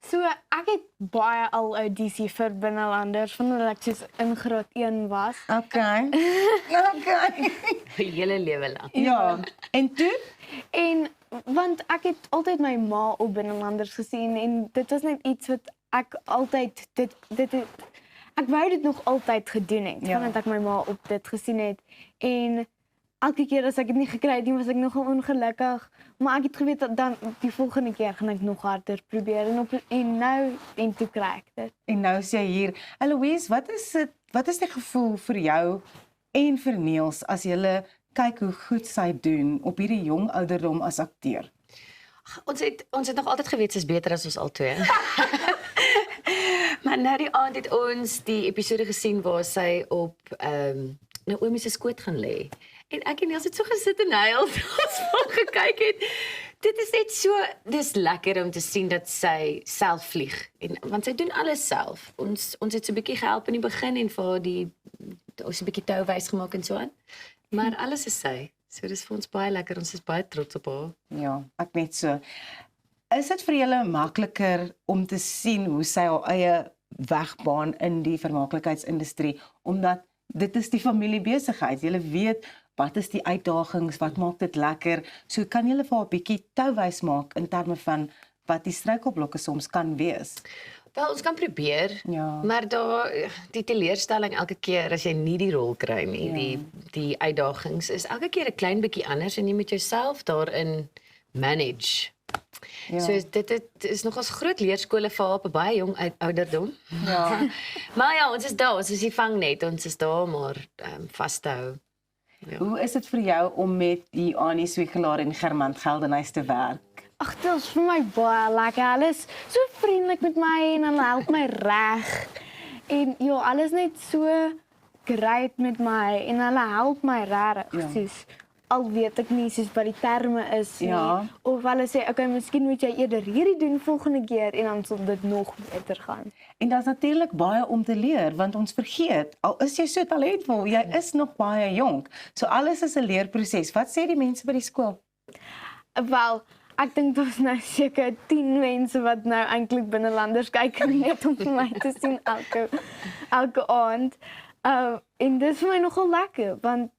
So ek het baie al audisie vir Binnelanders vandat ek soos in graad 1 was. Okay. Vir hele lewe lank. Ja. En toe? En want ek het altyd my ma op Binnelanders gesien en dit was net iets wat ek altyd ek wou dit nog altyd gedoen het. Vandat ek my ma op dit gesien het en elke keer as ek dit nie gekry het nie, was ek nogal ongelukkig, maar ek het geweet dat dan die volgende keer gaan ek nog harder probeer en nou toe kry ek dit. En nou is jy hier. Eloise, wat is die gevoel vir jou en vir Niels as julle kyk hoe goed sy doen op hierdie jong ouderdom as akteur? Ons het nog altyd geweet sy is beter as ons al twee. Maar nou die aand het ons die episode gesien waar sy op Naomi se skoot gaan lê. En ek en Niels het so gesit en huil as ons gekyk het. Dit is net so, dis lekker om te sien dat sy self vlieg. Want sy doen alles self. Ons het so 'n bietjie gehelp in die begin en vir haar ons 'n bietjie touwys gemaak en so aan. Maar alles is sy. So dis vir ons baie lekker. Ons is baie trots op haar. Ja, ek net so. Is dit vir julle makliker om te sien hoe sy haar eie wegbaan in die vermaaklikheidsindustrie, omdat dit is die familiebesigheid. Julle weet wat is die uitdagings, wat maak dit lekker? So kan julle vir haar 'n bietjie touwys maak in terme van wat die struikelblokke soms kan wees? Wel, ons kan probeer, maar die teleurstelling elke keer as jy nie die rol kry nie, die uitdagings is elke keer 'n klein bietjie anders en jy moet jouself daarin manage. Ja. So dit is nogals groot leerskole vir haar op 'n baie jong ouderdom. Ja. Maar ja, ons is daar, ons is die vangnet, ons is daar maar vas te hou. Hoe is dit vir jou om met die Annie Swegelaar en Germant Geldenhuys te werk? Ag, dit is vir my baie lekker. Hulle is so vriendelik met my en hulle help my reg. En ja, alles net so great met my en hulle help my regtig. Soos al weet ek nie soos wat die terme is nie. Of hulle sê, okay, miskien moet jy eerder hierdie doen volgende keer en dan sal dit nog beter gaan. En daar's natuurlik baie om te leer want ons vergeet, al is jy so talentvol, jy is nog baie jonk. So alles is 'n leerproses. Wat sê die mense by die skool? Wel, ek dink daar's nou seker 10 mense wat nou eintlik binnelanders kyk net om vir my te sien elke aand. En dit is vir my nogal lekker want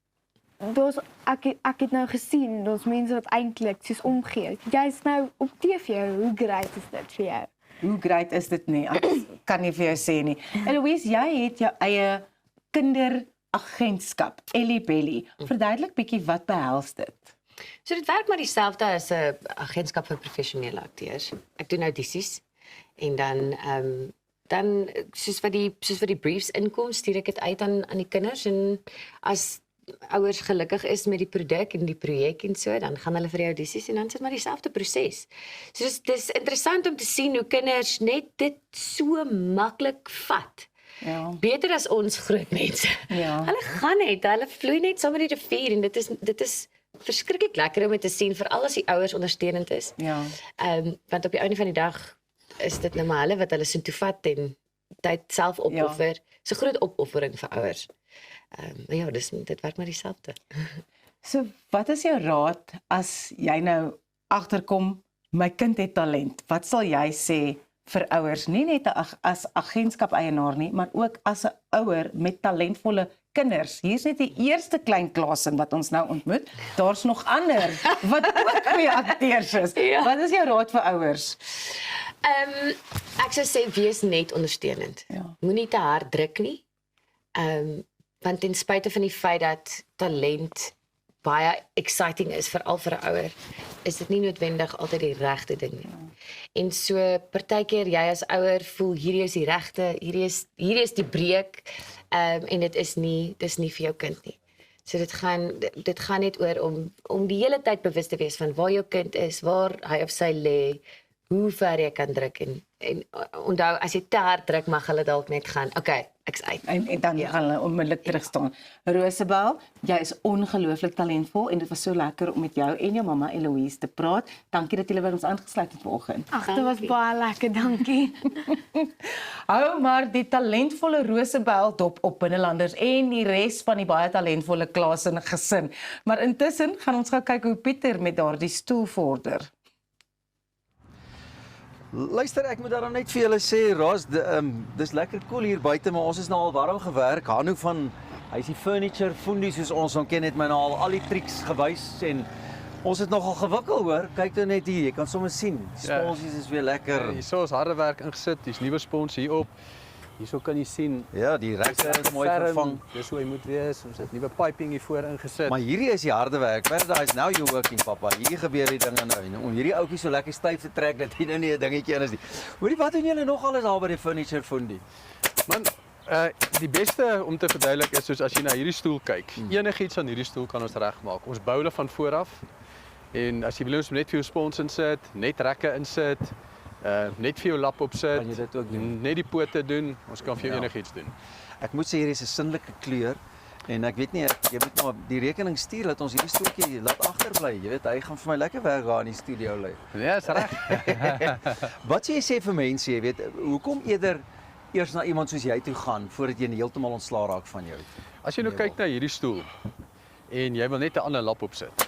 ek het nou gesien, daar's mense wat eintlik soos omgee. Jy's nou op TV, hoe great is dit vir jou? Hoe great is dit nie? Ek kan nie vir jou sê nie. Eloise, jy het jou eie kinderagentskap, Ellie Belly. Verduidelik bietjie wat behels dit? So dit werk maar dieselfde as 'n agentskap vir professionele akteurs. Ek doen audisies en dan soos wat die briefs inkom, stuur ek dit uit aan die kinders en as ouers gelukkig is met die produk en die projek en so, dan gaan hulle vir die audisies en dan sit maar dieselfde proses. So dis interessant om te sien hoe kinders net dit so maklik vat. Ja. Beter as ons groot mense. Ja. Hulle vloei net saam met die rivier en dit is verskriklik lekker om dit te sien, veral as die ouers ondersteunend is. Ja. Want op die einde van die dag is dit nou maar hulle wat hulle so toe vat en tyd self opoffer. Ja. So 'n groot opoffering vir ouers. Ja, dit werk maar dieselfde. So, wat is jou raad as jy nou agterkom, my kind het talent? Wat sal jy sê vir ouers, nie net as agentskap-eienaar nie, maar ook as 'n ouer met talentvolle kinders? Hier's net die eerste klein klasin wat ons nou ontmoet. Daar's nog ander wat ook goeie akteurs is. Ja. Wat is jou raad vir ouers? Ek sou sê wees net ondersteunend. Ja. Moenie te hard druk nie. Want ten spyte van die feit dat talent baie exciting is, veral vir 'n ouer, is dit nie noodwendig altyd die regte ding nie. Ja. En so partykeer jy as ouer voel hierdie is die regte, hierdie is die breek, en dis nie vir jou kind nie. So dit gaan net oor om die hele tyd bewus te wees van waar jou kind is, waar hy of sy lê, hoe ver jy kan druk en onthou, as jy te hard druk, mag hulle dalk net gaan, okay, ek's uit. En dan gaan hulle onmiddellik terugstaan. Rosabel, jy is ongelooflik talentvol en dit was so lekker om met jou en jou mamma Eloise te praat. Dankie dat julle by ons aangesluit het vanoggend. Ag, dit was baie lekker, dankie. Hou maar die talentvolle Rosabel dop op Binnelanders en die res van die baie talentvolle Klasen gesin. Maar intussen gaan ons gou kyk hoe Pieter met daardie stoel vorder. Luister, ek moet daarom net vir julle sê, Ros, dis lekker cool hier buite, maar ons is nou al warm gewerk. Hanu van, hy is die furniture foodie soos ons ken, het my nou al die triks gewys en ons het nogal gewikkel, hoor. Kyk nou net hier, jy kan sommer sien. Die sponsies is weer lekker. Hierso is harde werk ingesit, hier's nuwe spons hier op. Hierso kan jy sien. Ja, die rekker is mooi vervang. Dis hoe hy moet wees. Ons het nuwe piping hier voor ingesit. Maar hierdie is die harde werk. Paradise now you working, papa. Hier gebeur die dinge nou. Om hierdie ouetjie so lekker styf te trek dat hier nou nie 'n dingetjie in is nie. Hoorie, wat doen julle nog alles daar by die furniture foodie? Man, die beste om te verduidelik is soos as jy na hierdie stoel kyk. Enigiets aan hierdie stoel kan ons regmaak. Ons bou hulle van voor af. En as jy wil ons net vir jou spons insit, net rekke insit, net vir jou lap opsit, kan jy dit ook doen? Net die pote doen, ons kan vir jou enigiets doen. Ek moet sê hier is 'n sinnelike kleur en ek weet nie, jy moet maar die rekening stuur dat ons hierdie stoeltjie laat agterbly. Jy weet, hy gaan vir my lekker werk daar in die studio lê. Ja, is reg. Wat sê vir mense, jy weet, hoekom eerder eers na iemand soos jy toe gaan voordat jy heeltemal ontslaa raak van jou? As jy nou kyk na hierdie stoel en jy wil net 'n ander lap opsit.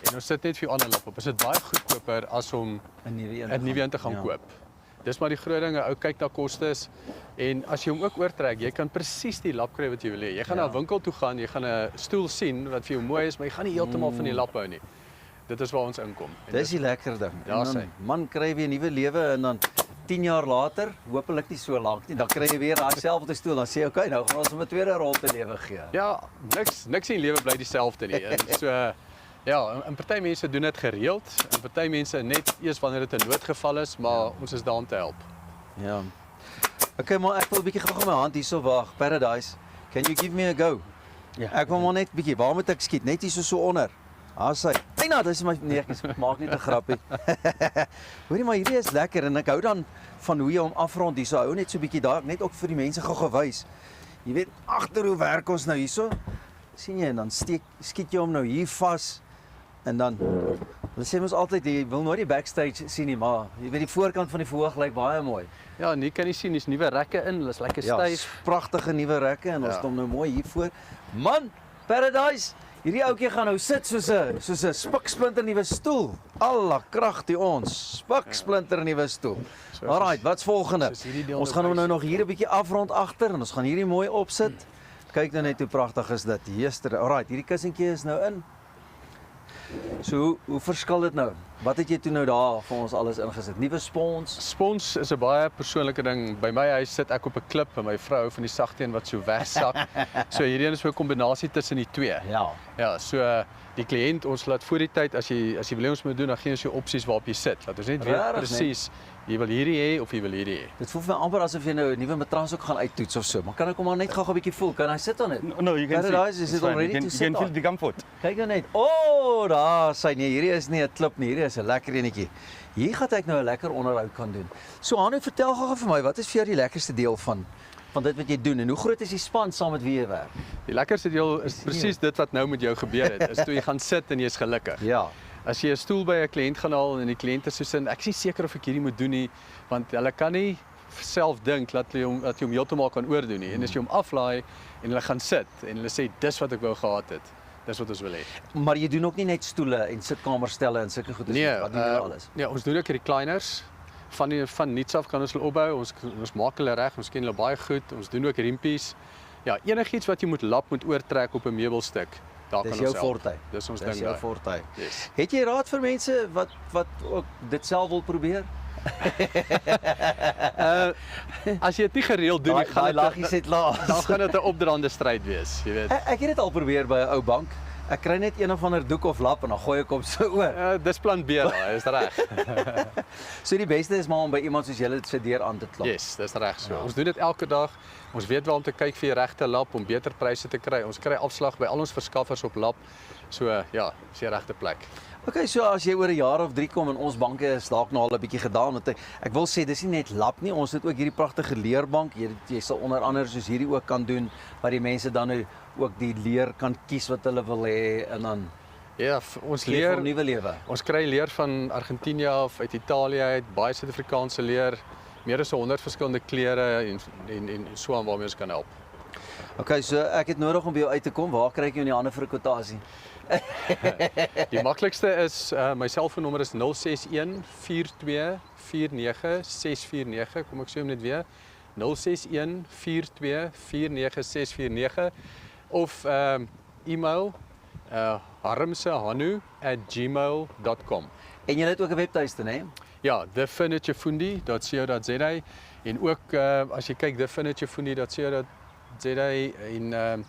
En ons sit net vir jou ander lap op. Is dit baie goedkoper as om 'n nuwe een te gaan koop. Dis maar die groot ding, ou kyk na kostes en as jy hom ook oortrek, jy kan presies die lap kry wat jy wil hê. Jy gaan na 'n winkel toe gaan, jy gaan 'n stoel sien wat vir jou mooi is, maar jy gaan nie heeltemal van die lap hou nie. Dit is waar ons inkom. Dis die lekker ding. Ja, man kry weer 'n nuwe lewe en dan 10 jaar later, hopelik nie so lank nie, dan kry jy weer daai selfde stoel, dan sê jy, okay, nou gaan ons hom 'n tweede rol te lewe gee. Ja, niks in lewe bly dieselfde nie. En so ja, en party mense doen dit gereeld en party mense net eers wanneer dit 'n noodgeval is, maar ons is daar om te help. Ja. Okay, maar ek wil 'n bietjie gou my hand hierso waag. Paradise, can you give me a go? Ja. Ek wil maar net bietjie, waar moet ek skiet? Net hier so onder. Sy. Eina, dis my nee, ek maak net 'n grappie. Hoorie, maar hierdie is lekker en ek hou dan van hoe jy hom afrond hier. So hou net so bietjie daar, net ook vir die mense gou gewys. Jy weet agter hoe werk ons nou hierso? Sien jy en dan skiet jy hom nou hier vas en dan hulle sê mos altyd jy wil nooit die backstage sien nie, maar jy weet die voorkant van die verhoog lyk baie mooi. Ja, nie kan jy sien, dis nuwe rekke in, hulle is lekker styf. Ja, pragtige nuwe rekke en ons het hom nou mooi hier voor. Man, Paradise, hierdie ouetjie gaan nou sit soos 'n spiksplinter nuwe stoel. Alla krag die ons, spiksplinter nuwe stoel. Alright, wat's volgende? Ons gaan hom nou nog hier 'n bietjie afrond agter en ons gaan hierdie mooi opsit. Kyk nou net hoe pragtig is dit. Heester. Alright, hierdie kussentjie is nou in. So, hoe verskil dit nou? Wat het jy toe nou daar vir ons alles ingesit? Nuwe spons? Spons is 'n baie persoonlike ding. By my huis sit ek op 'n klip en my vrou hou van die sagteen wat so wegsak. So hierdie is so 'n kombinasie tussen die twee. Ja. Ja, so die kliënt, ons laat voor die tyd as jy wil ons moet doen, dan gee ons jou opsies waarop jy sit. Laat ons net weet presies jy wil hierdie hê of jy wil hierdie hê. Dit voel vir my amper asof jy nou 'n nuwe matras ook gaan uittoets of so. Maar kan ek hom maar net gou 'n bietjie voel? Kan hy sit on it? No, you can Paradise, is it already to sit on? You can feel the comfort. Kyk nou net. Daar sy nee, hierdie is nie 'n klip nie, hierdie is 'n lekker enetjie. Hier gaan ek nou 'n lekker onderhoud kan doen. So Hanu, vertel gou vir my, wat is vir jou die lekkerste deel van dit wat jy doen en hoe groot is die span saam met wie jy werk? Die lekkerste deel is presies dit wat nou met jou gebeur het. Is toe jy gaan sit en jy's gelukkig. Ja. As jy 'n stoel by 'n kliënt gaan haal en die kliënt is soos ek is nie seker of ek hierdie moet doen nie, want hulle kan nie self dink dat jy hom heeltemal kan oordoen nie. En as jy hom aflaai en hulle gaan sit en hulle sê dis wat ek wou gehad het. Dis wat ons wil hê. Maar jy doen ook nie net stoele en sitkamerstelle en sulke goedes nie. Wat doen jy alles? Nee, ons doen ook recliners. Van niets af kan ons hulle opbou. Ons maak hulle reg, ons ken hulle baie goed. Ons doen ook riempies. Ja, enigiets wat jy moet oortrek op 'n meubelstuk. Daar kan ons help. Dis jou forte. Dis ons ding. Dis jou forte. Yes. Het jy raad vir mense wat ook dit self wil probeer? As jy dit nie gereeld doen, gaan laggies het laas. Dan gaan dit 'n opdraande stryd wees, jy weet. Ek het dit al probeer by 'n ou bank. Ek kry net een of ander doek of lap en dan gooi ek hom so oor. Dis plan B daai, is reg. So die beste is maar om by iemand soos julle se deur aan te klop. Yes, dis reg so. Ja. Ons doen dit elke dag. Ons weet waar om te kyk vir die regte lap om beter pryse te kry. Ons kry afslag by al ons verskaffers op lap. So ja, dis die regte plek. Okay, so as jy oor 'n jaar of 3 kom en ons banke is dalk nou al 'n bietjie gedaan, want ek wil sê dis nie net lap nie, ons het ook hierdie pragtige leerbank. Jy sal onder andere soos hierdie ook kan doen waar die mense dan nou ook die leer kan kies wat hulle wil hê en dan ja, ons leer 'n nuwe lewe. Ons kry leer van Argentinië of uit Italië uit, baie Suid-Afrikaanse leer, meer as 100 verskillende kleure en so aan waarmee ons kan help. Okay, so ek het nodig om by jou uit te kom. Waar kry ek jou in die hande vir 'n kwotasie? Die maklikste is my selfoonnommer is 061 42 49 649. Kom ek sê hom net weer. 061 42 49 649 of e-mail harmsehanu@gmail.com. En jy het ook 'n webtuiste, né? Ja, thefurniturefundi.co.za en ook as jy kyk thefurniturefundi.co.za en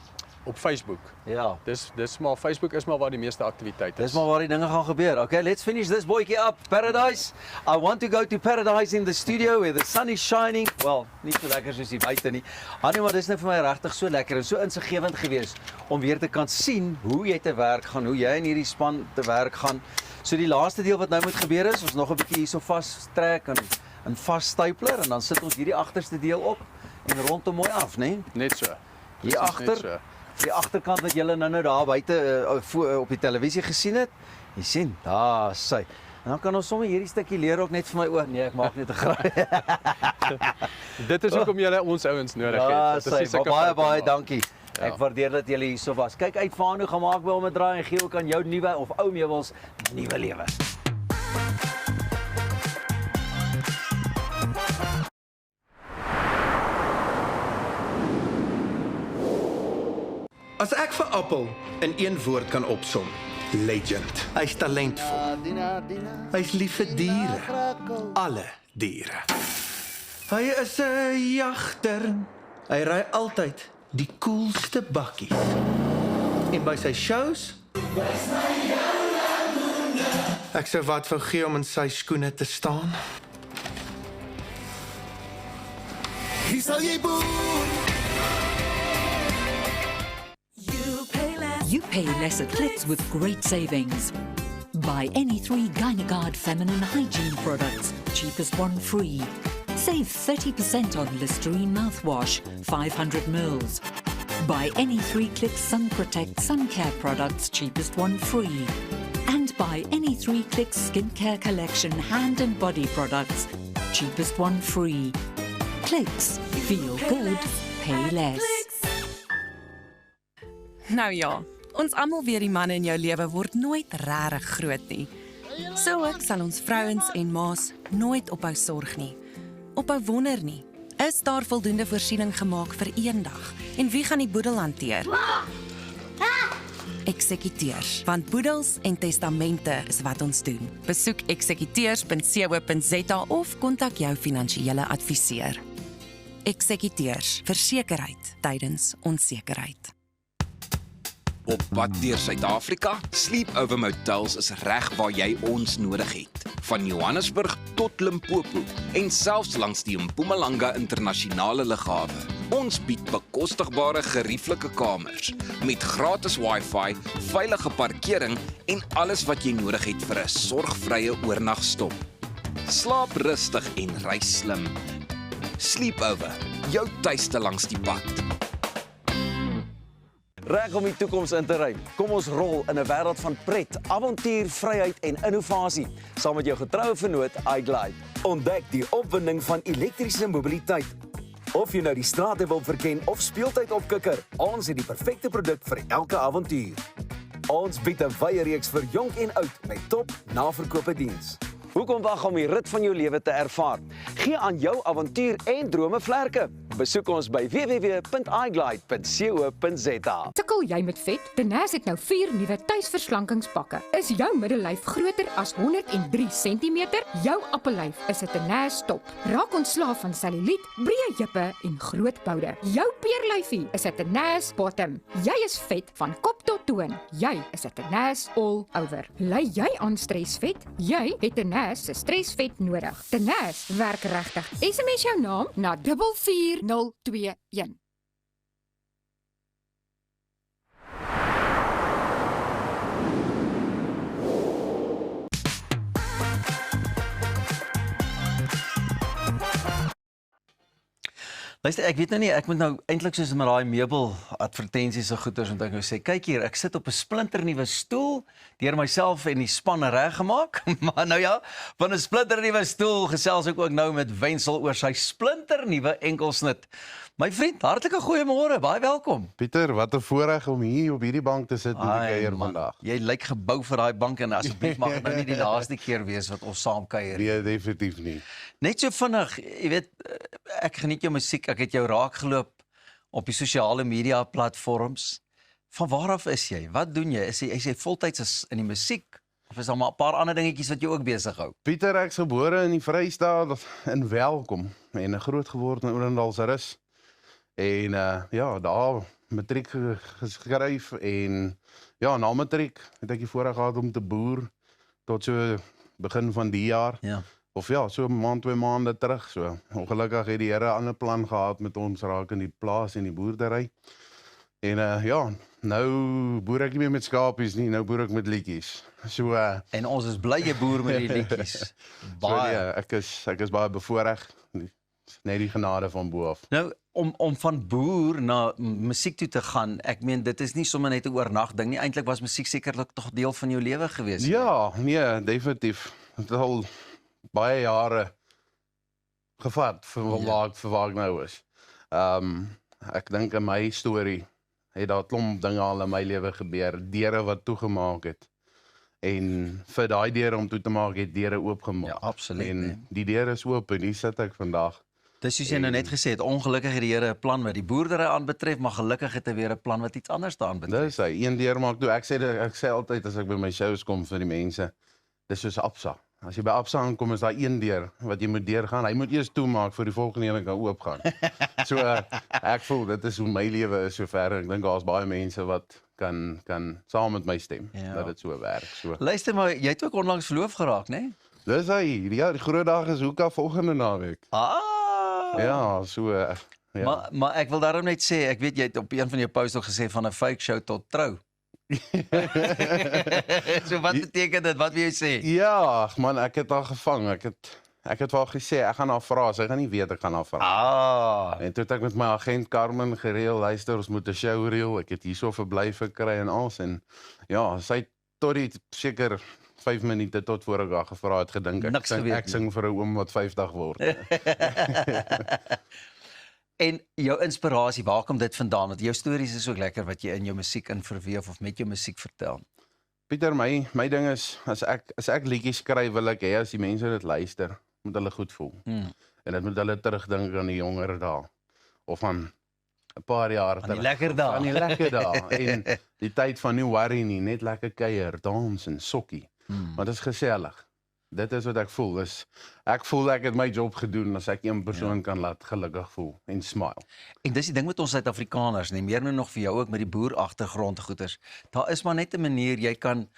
op Facebook. Ja. Dis maar Facebook is maar waar die meeste aktiwiteit is. Dis maar waar die dinge gaan gebeur. Okay, let's finish this boykie up. Paradise. I want to go to Paradise in the studio where the sun is shining. Well, nie so lekker soos hier buite nie. Hanu, maar dis net vir my regtig so lekker en so insiggewend geweest om weer te kan sien hoe jy te werk gaan, hoe jy in hierdie span te werk gaan. So die laaste deel wat nou moet gebeur is, ons nog 'n bietjie hierso vas trek en vas stapler en dan sit ons hierdie agterste deel op en rondom mooi af, né? Net so. Hier agter. Die agterkant wat julle nou daar buite op die televisie gesien het. Jy sien, daar sy. En dan kan ons sommer hierdie stukkie leer ook net vir my oor. Nee, ek maak net 'n grap. Dit is hoekom julle ons ouens nodig het. Ja, sy, baie dankie. Ja. Ek waardeer dat julle hierso was. Kyk uit vir Hanu, gaan maak by hom 'n draai en gee ook aan jou nuwe of ou meubels nuwe lewe. As ek vir Appel in een woord kan opsom, legend. Hy's talentvol. Hy's lief vir diere. Alle diere. Hy is 'n jagter. Hy ry altyd die coolste bakkies. En by sy shows ek sou wat wou gee om in sy skoene te staan. Hier sal jy boer. You You pay less at Clicks with great savings. Buy any 3 Gynaguard feminine hygiene products, cheapest one free. Save 30% on Listerine mouthwash, 500 ml. Buy any 3 Clicks Sun Protect sun care products, cheapest one free. And buy any 3 Clicks skincare collection hand and body products, cheapest one free. Clicks, feel good, pay less. Nou ja, ons almal weet die manne in jou lewe word nooit regtig groot nie. So ook sal ons vrouens en ma's nooit ophou sorg nie. Ophou wonder nie. Is daar voldoende voorsiening gemaak vir eendag? En wie gaan die boedel hanteer? Eksekuteurs, want boedels en testamente is wat ons doen. Besoek eksekuteurs.co.za of kontak jou finansiële adviseur. Eksekuteurs, versekerheid tydens onsekerheid. Op pad deur Suid-Afrika, Sleepover Motels is reg waar jy ons nodig het. Van Johannesburg tot Limpopo en selfs langs die Mpumalanga internasionale lughawe. Ons bied bekostigbare gerieflike kamers met gratis Wi-Fi, veilige parkering en alles wat jy nodig het vir 'n sorgvrye oornagstop. Slaap rustig en reis slim. Sleepover, jou tuiste langs die pad. Reg om die toekoms in te ry. Kom ons rol in 'n wêreld van pret, avontuur, vryheid en innovasie, saam met jou getroue vennoot iGlide. Ontdek die opwinding van elektriese mobiliteit. Of jy nou die strate wil verken of speeltyd opkikker, ons het die perfekte produk vir elke avontuur. Ons bied 'n wye reeks vir jonk en oud met top naverkope diens. Hoekom wag om die rit van jou lewe te ervaar? Gee aan jou avontuur en drome vlerke. Besoek ons by www.iglide.co.za. Sukkel jy met vet? Tenace het nou 4 nuwe tuisverslankingspakke. Is jou middellyf groter as 103 cm? Jou appellyf is 'n Tenace top. Raak ontslaaf van selluliet, breë heupe en groot boude. Jou peerlyfie is 'n Tenace bottom. Jy is vet van kop tot toon. Jy is 'n Tenace all over. Ly jy aan stresvet? Jy het Tenace se stresvet nodig. Tenace werk regtig. SMS jou naam na 44021. Luister, ek weet nou nie, ek moet nou eintlik soos met daai meubel advertensies so goeders moet ek nou sê, kyk hier, ek sit op 'n splinternuwe stoel, deur myself en die span reggemaak, maar nou ja, van 'n splinternuwe stoel gesels ek ook nou met Wenzel oor sy splinternuwe enkelsnit. My vriend, hartlike goeiemôre, baie welkom. Pieter, wat 'n voorreg om hier op hierdie bank te sit met die kuier vandag. Jy lyk gebou vir daai bank en asseblief mag dit nou nie die laaste keer wees wat ons saam kuier nie. Nee, definitief nie. Net so vinnig, jy weet, ek geniet jou musiek, ek het jou raakgeloop op die sosiale media platforms. Van waar af is jy? Wat doen jy? Is jy voltyds in die musiek? Of is daar maar 'n paar ander dingetjies wat jou ook besig hou? Pieter, ek's gebore in die Vrystaat in Welkom en groot geword in Orendalsrus. En ja, daar matriek geskryf en ja, na matriek het ek die voorreg gehad om te boer tot so begin van die jaar. Ja. Of ja, so 'n maand, 2 maande terug so. Ongelukkig het die Here 'n ander plan gehad met ons raak in die plaas en die boerdery. En ja, nou boer ek nie meer met skapies nie, nou boer ek met liedjies. So en ons is bly jy boer met die liedjies. Baie. So, ek is baie bevoorreg. Net die genade van bo af. Nou om van boer na musiek toe te gaan, ek meen dit is nie sommer net 'n oornag ding nie. Eintlik was musiek sekerlik tog deel van jou lewe gewees. Ja, nee, definitief. Dit het al baie jare gevat vir waar ek nou is. Ek dink in my storie het daar 'n klomp dinge al in my lewe gebeur, deure wat toegemaak het. En vir daai deure om toe te maak, het deure oopgemaak. Ja, absoluut. En die deure is oop en hier sit ek vandag. Dis soos jy nou net gesê het, ongelukkig het die Here 'n plan wat die boerdery aanbetref, maar gelukkig het hy weer 'n plan wat iets anders daaraan betref. Dis hy, een deur maak toe. Ek sê altyd as ek by my shows kom vir die mense, dis soos Absa. As jy by Absa aankom, is daar een deur wat jy moet deurgaan. Hy moet eers toemaak vir die volgende een kan oopgaan. So ek voel dit is hoe my lewe is sover. Ek dink daar's baie mense wat kan saam met my stem dat dit so werk. So. Luister maar, jy het ook onlangs verloof geraak, né? Nee? Dis hy. Ja, die groot dag is hoeka volgende naweek. Ja, so ja. Maar ek wil daarom net sê, ek weet jy het op een van jou posts al gesê van 'n fake show tot trou. So wat beteken dit? Wat wil jy sê? Ja, man, ek het haar gevang. Ek het vir haar gesê, ek gaan haar vra, sy gaan nie weet ek gaan haar vra. En toe het ek met my agent Carmen gereël, luister, ons moet 'n show reël. Ek het hierso verblyf gekry en alles en ja, sy het tot die seker 5 minute tot voor ek haar gevra het gedink ek sing vir 'n oom wat 50 word. En jou inspirasie, waar kom dit vandaan? Want jou stories is ook lekker wat jy in jou musiek in verweef of met jou musiek vertel. Pieter, my ding is as ek liedjies skryf, wil ek hê as die mense dit luister, moet hulle goed voel. En dit moet hulle terugdink aan die jonger dae of aan 'n paar jaar terug. Aan die lekker dae. Aan die lekker dae en die tyd van nie worry nie, net lekker kuier, dans en sokkie. Want dit is gesellig. Dit is wat ek voel. Ek voel ek het my job gedoen as ek een persoon kan laat gelukkig voel en smile. En dis die ding met ons Suid-Afrikaners, nie meer nou nog vir jou ook met die boer agtergrond goeters. Daar is maar net 'n manier jy kan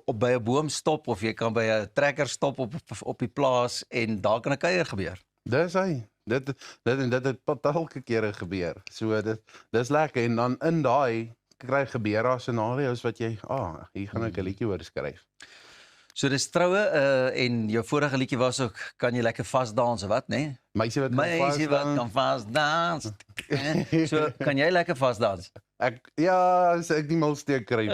by 'n boom stop of jy kan by 'n trekker stop op die plaas en daar kan 'n kuier gebeur. Dis hy. Dit het talke kere gebeur. So dis lekker en dan in daai kry gebeur daar scenario's wat jy, hier gaan ek 'n liedjie oor skryf. So dis troue en jou vorige liedjie was ook kan jy lekker vasdans of wat, né? Nee? Meisie wat kan vasdans. So kan jy lekker vasdans? Ek die milsteek kry.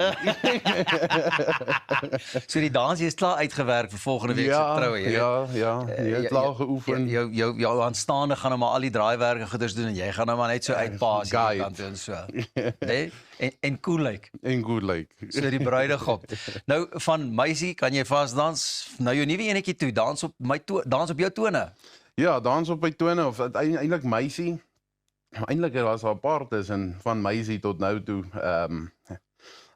So die dansie is klaar uitgewerk vir volgende week se troue, jy weet. Jy het klaar geoefen. Jou aanstaande gaan nou maar al die draaiwerke goeders doen en jy gaan nou maar net so uitpaas hier kant en so. Nee? En cool lyk. En goed lyk. So die bruidegom. Nou van meisie kan jy vasdans. Nou jou nuwe enetjie toe, dans op jou tone. Ja, dans op my tone of eintlik meisie. Eintlik was haar paar tussen van meisie tot nou toe.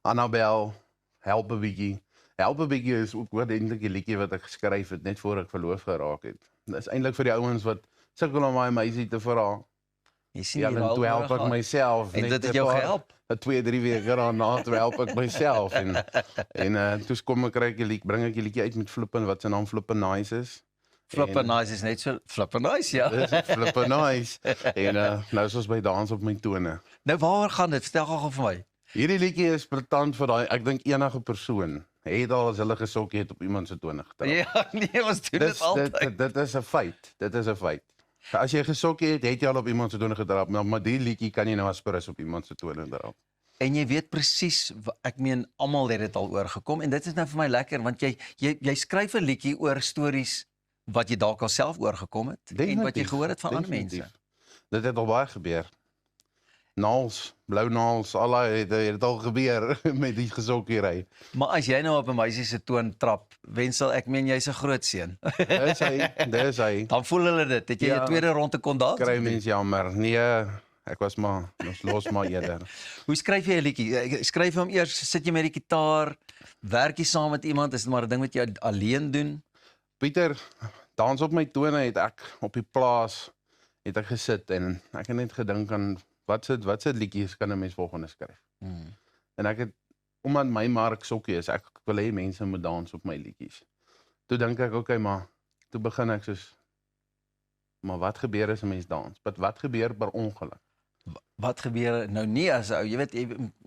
Annabel, Help 'n bietjie. Help 'n bietjie is ook eintlik 'n liedjie wat ek geskryf het net voor ek verloof geraak het. Dit is eintlik vir die ouens wat sukkel om my meisie te vra. Jy sien ja, toe help ek myself. En dit het jou gehelp? 2-3 weke daarna toe help ek myself en toe kom ek kry ek 'n liedjie, bring ek 'n liedjie uit met Flippin wat se naam Flippin Nice is. Flippin Nice is net so Flippin Nice, ja. Dis Flippin Nice. En nou is ons by dans op my tone. Nou waaroor gaan dit? Vertel gou vir my. Hierdie liedjie is pretend vir daai, ek dink enige persoon het al as hulle gesokkie het op iemand se tone getrap. Ja, nee, ons doen dit altyd. Dit is 'n feit. Dit is 'n feit. As jy gesokkie het jy al op iemand se tone getrap, maar die liedjie kan jy nou as prins op iemand se tone drap. En jy weet presies, ek meen almal het dit al oorgekom en dit is nou vir my lekker want jy skryf 'n liedjie oor stories wat jy dalk al self oorgekom het en wat jy gehoor het van ander mense. Dit het al baie gebeur. Naals, blou naals, allei het al gebeur met die gesokkiery. Maar as jy nou op 'n meisie se toon trap, wensel ek meen jy's 'n groot seun. Dis hy. Dan voel hulle dit. Het jy jou tweede ronde kon dans? Kry mens jammer. Nee, ek was maar ons los maar eerder. Hoe skryf jy 'n liedjie? Skryf jy hom eers, sit jy met die gitaar, werk jy saam met iemand, is dit maar 'n ding wat jy alleen doen? Pieter, dans op my tone het ek op die plaas het ek gesit en ek het net gedink aan wat se liedjies kan 'n mens volgende skryf. En ek het omdat my mark sokkie is, ek wil hê mense moet dans op my liedjies. Toe dink ek, okay, maar toe begin ek soos maar wat gebeur as 'n mens dans? Wat gebeur per ongeluk? Wat gebeur nou nie as ou, jy weet,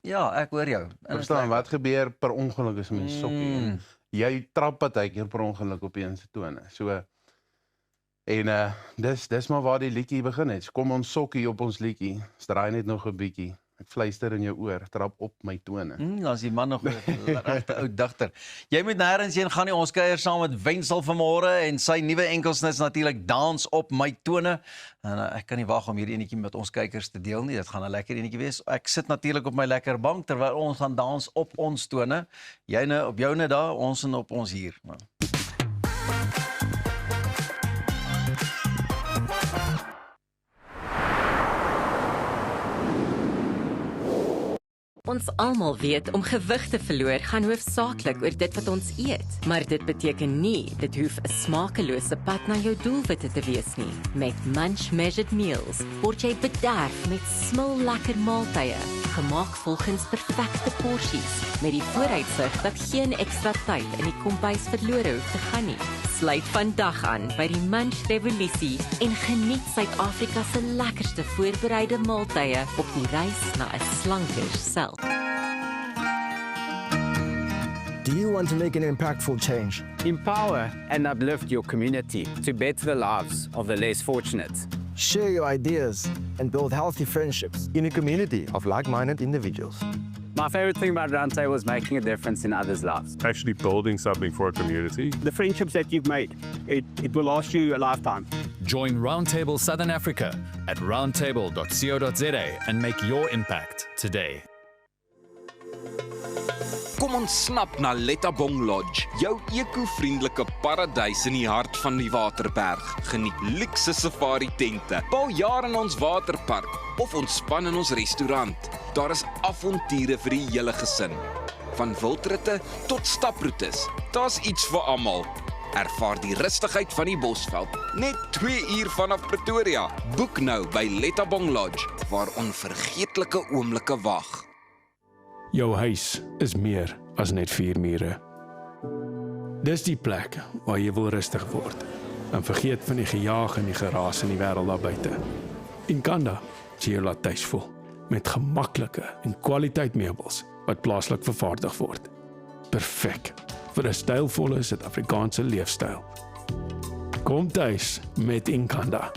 ja, ek hoor jou. Verstaan, wat gebeur per ongeluk as 'n mens sokkie? Jy trap partykeer per ongeluk op een se tone. So en dis maar waar die liedjie begin het. Kom ons sokkie op ons liedjie. Draai net nog 'n bietjie. Ek fluister in jou oor, trap op my tone. Dan is die man nog 'n regte ou digter. Jy moet nêrens heen gaan nie, ons kuier saam met Wensel vanmôre en sy nuwe enkelsnits natuurlik dans op my tone. En ek kan nie wag om hierdie enetjie met ons kykers te deel nie. Dit gaan 'n lekker enetjie wees. Ek sit natuurlik op my lekker bank terwyl ons gaan dans op ons tone. Jyne op joune daar, ons en op ons hier. Ons almal weet om gewig te verloor gaan hoofsaaklik oor dit wat ons eet, maar dit beteken nie dit hoef 'n smakelose pad na jou doelwitte te wees nie. Met Munch Measured Meals word jy bederf met smil lekker maaltye, gemaak volgens perfekte porsies, met die vooruitsig dat geen ekstra tyd in die kombuis verlore hoef te gaan nie. Sluit vandag aan by die Munch Revolusie en geniet Suid-Afrika se lekkerste voorbereide maaltye op die reis na 'n slanker self. want to make an impactful change. Empower and uplift your community to better the lives of the less fortunate. Share your ideas and build healthy friendships in a community of like-minded individuals. My favorite thing about Roundtable is making a difference in others' lives. Actually building something for a community. The friendships that you've made, it will last you a lifetime. Join Roundtable Southern Africa at roundtable.co.za and make your impact today. Kom ons snap na Lettabong Lodge, jou eco-vriendelike paradys in die hart van die Waterberg. Geniet luukse safari tente, bou jaar in ons waterpark of ontspan in ons restaurant. Daar is avonture vir die hele gesin. Van wildritte tot staproetes, daar's iets vir almal. Ervaar die rustigheid van die Bosveld, net 2 uur vanaf Pretoria. Boek nou by Lettabong Lodge, waar onvergeetlike oomblikke wag. Jou huis is meer as net 4 mure. Dis die plek waar jy wil rustig word en vergeet van die gejaag en die geraas in die wêreld daar buite. Inkanda sê jou laat tuis voel met gemaklike en kwaliteit meubels wat plaaslik vervaardig word. Perfek vir 'n stylvolle Suid-Afrikaanse leefstyl. Kom tuis met Inkanda.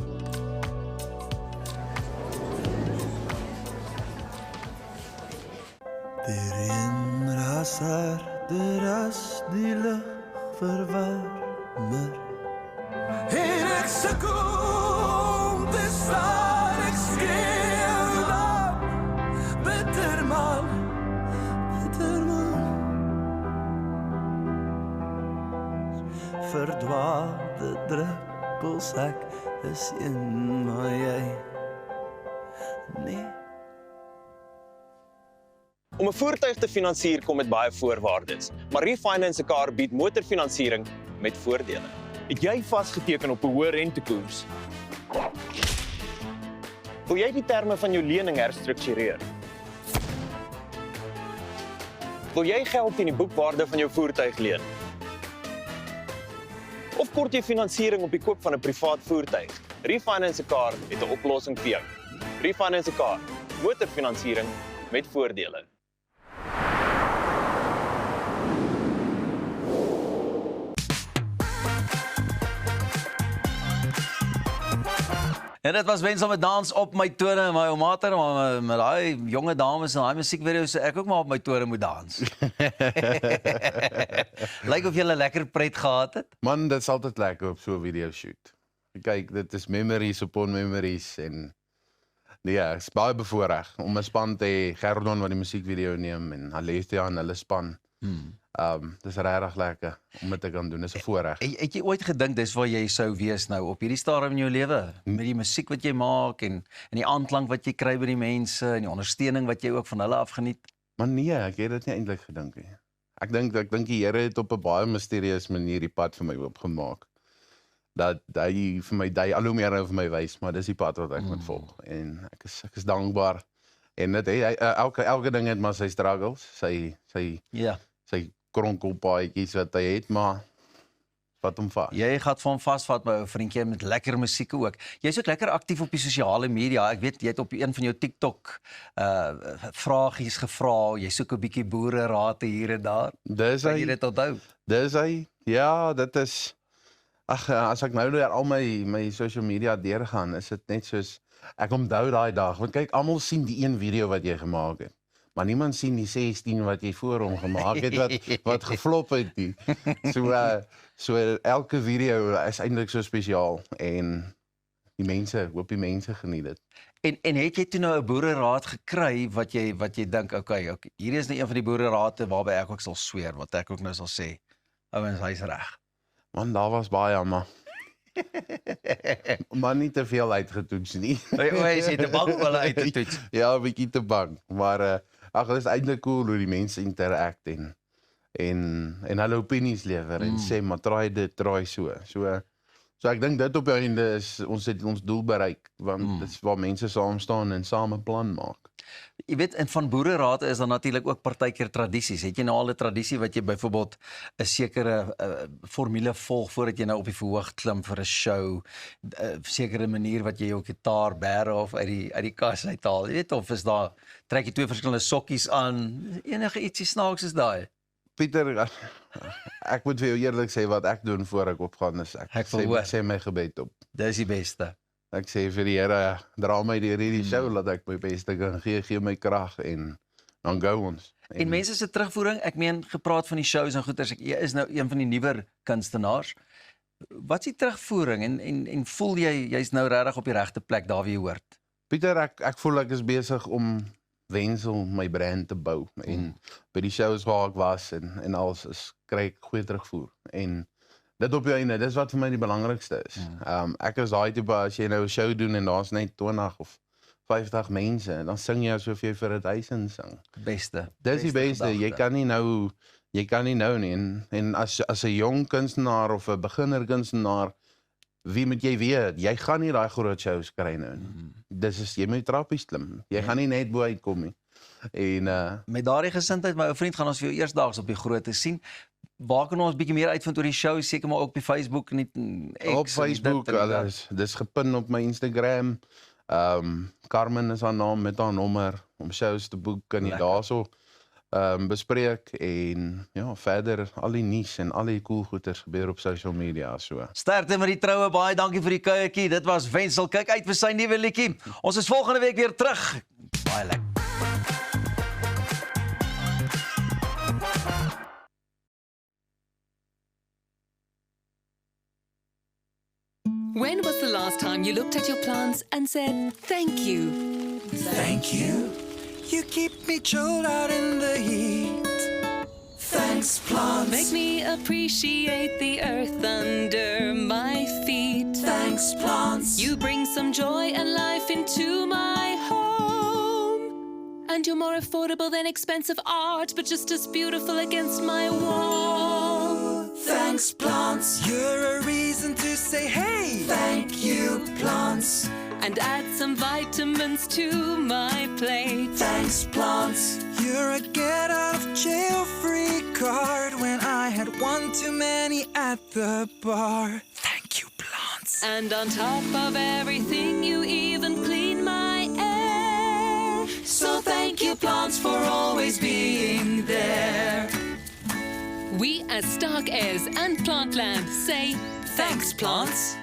Daarin ras harder as die lug verwarmer. En ek sukkel om te staan, ek skreeu dan, bitter man, verdwaalde druppels, ek is een, maar jy nee. Om 'n voertuig te finansier kom met baie voorwaardes, maar Refinance 'n Car bied motorfinansiering met voordele. Het jy vasgeteken op 'n hoë rentekoers? Wil jy die terme van jou lening herstruktureer? Wil jy geld teen die boekwaarde van jou voertuig leen? Of kort jy finansiering op die koop van 'n privaat voertuig? Refinance 'n Car het 'n oplossing vir jou. Refinance 'n Car, motorfinansiering met voordele. En dit was Wens om 'n dans op my tone en my oumater, maar met daai jonge dames en daai musiekvideo's so ek ook maar op my tone moet dans. Lyk of jy 'n lekker pret gehad het. Man, dit is altyd lekker op so 'n video shoot. Kyk, dit is memories upon memories en ja, is baie bevoorreg om 'n span te hê, Gerdon wat die musiekvideo neem en Alessia en hulle span. Dis regtig lekker om dit te kan doen. Dis 'n voorreg. Het jy ooit gedink dis waar jy sou wees nou op hierdie stadium in jou lewe met die musiek wat jy maak en die aanklank wat jy kry by die mense en die ondersteuning wat jy ook van hulle afgeniet? Maar nee, ek het dit nie eintlik gedink nie. Ek dink die Here het op 'n baie misterieuse manier die pad vir my oopgemaak. Dat hy vir my al hoe meer vir my wys, maar dis die pad wat ek moet volg en ek is dankbaar. En dit elke ding het maar sy struggles, sy kronkelpaadjies wat hy het, maar vat hom vas. Jy gaan van vasvat my ou vriendjie met lekker musiek ook. Jy's ook lekker aktief op die sosiale media. Ek weet jy het op een van jou TikTok vragies gevra. Jy soek 'n bietjie boere raad hier en daar. Dis hy. Jy dit onthou. Dis hy. Ja, dit is as ek nou deur al my social media deurgaan, is dit net soos ek onthou daai dag, want kyk, almal sien die een video wat jy gemaak het. Maar niemand sien die 16 wat jy voor hom gemaak het wat geflop het nie. So elke video is eintlik so spesiaal en hoop die mense geniet dit. En het jy toe nou 'n boereraad gekry wat jy dink, okay, hierdie is nou een van die boererade waarby ek ook sal sweer, wat ek ook nou sal sê, ouens, hy's reg. Man, daar was baie, maar nie te veel uitgetoets nie. Jy sê te bang om hulle uit te toets. Ja, 'n bietjie te bang, maar dit is eintlik cool hoe die mense interact en hulle opinies lewer en sê, maar try dit, try so. So ek dink dit op die einde is, ons het ons doel bereik, want dit is waar mense saam staan en saam 'n plan maak. Jy weet, en van boererade is dan natuurlik ook partykeer tradisies. Het jy nou al 'n tradisie wat jy byvoorbeeld 'n sekere formule volg voordat jy nou op die verhoog klim vir 'n show, 'n sekere manier wat jy jou gitaar bære of uit die kas uithaal, jy weet, of is daar trek jy 2 verskillende sokkies aan, enige ietsie snaaks is daai? Pieter, ek moet vir jou eerlik sê wat ek doen voor ek opgaan is ek sê my gebed op. Dis die beste. Ek sê vir die Here, dra my deur hierdie show dat ek my beste kan gee my krag en dan gou ons. En mense se terugvoering, ek meen gepraat van die shows en goeters, jy is nou een van die nuwer kunstenaars. Wat is die terugvoering en voel jy's nou regtig op die regte plek daar waar jy hoort? Pieter, ek voel ek is besig om Wenzel my brand te bou en by die shows waar ek was en alles kry ek goeie terugvoer en dit op jou einde, dis wat vir my die belangrikste is. Ek is daai tipe as jy nou 'n show doen en daar's net 20 of 50 mense, dan sing jy asof jy vir 1000 sing. Beste. Dis die beste. Jy kan nie nou nie. En as 'n jong kunstenaar of 'n beginner kunstenaar, wie moet jy weet? Jy gaan nie daai groot shows kry nou. Jy moet trappies klim. Jy gaan nie net bo uitkom nie. En met daardie gesindheid, my ou vriend, gaan ons vir jou eersdaags op die groot te sien. Waar kan ons bietjie meer uitvind oor die show? Seker maar ook op die Facebook en X. Op Facebook, alles. Dis gepin op my Instagram. Carmen is haar naam met haar nommer om shows te boek, kan jy daarso bespreek en ja, verder al die nuus en al die cool goeders gebeur op social media so. Sterkte met die troue, baie dankie vir die kuiertjie. Dit was Wenzel. Kyk uit vir sy nuwe liedjie. Ons is volgende week weer terug. Baie lekker. When was the last time you looked at your plants and said, thank you? Thank you. You keep me chilled out in the heat. Thanks, plants. Make me appreciate the earth under my feet. Thanks, plants. You bring some joy and life into my home. And you're more affordable than expensive art, but just as beautiful against my wall. Thanks, plants. You're a reason to say, hey, thank you, plants. And add some vitamins to my plate. Thanks, plants. You're a get out of jail free card when I had one too many at the bar. Thank you, plants. And on top of everything, you even clean my air. So thank you, plants, for always being there. We as Stark Airs and Plantland say, thanks, plants.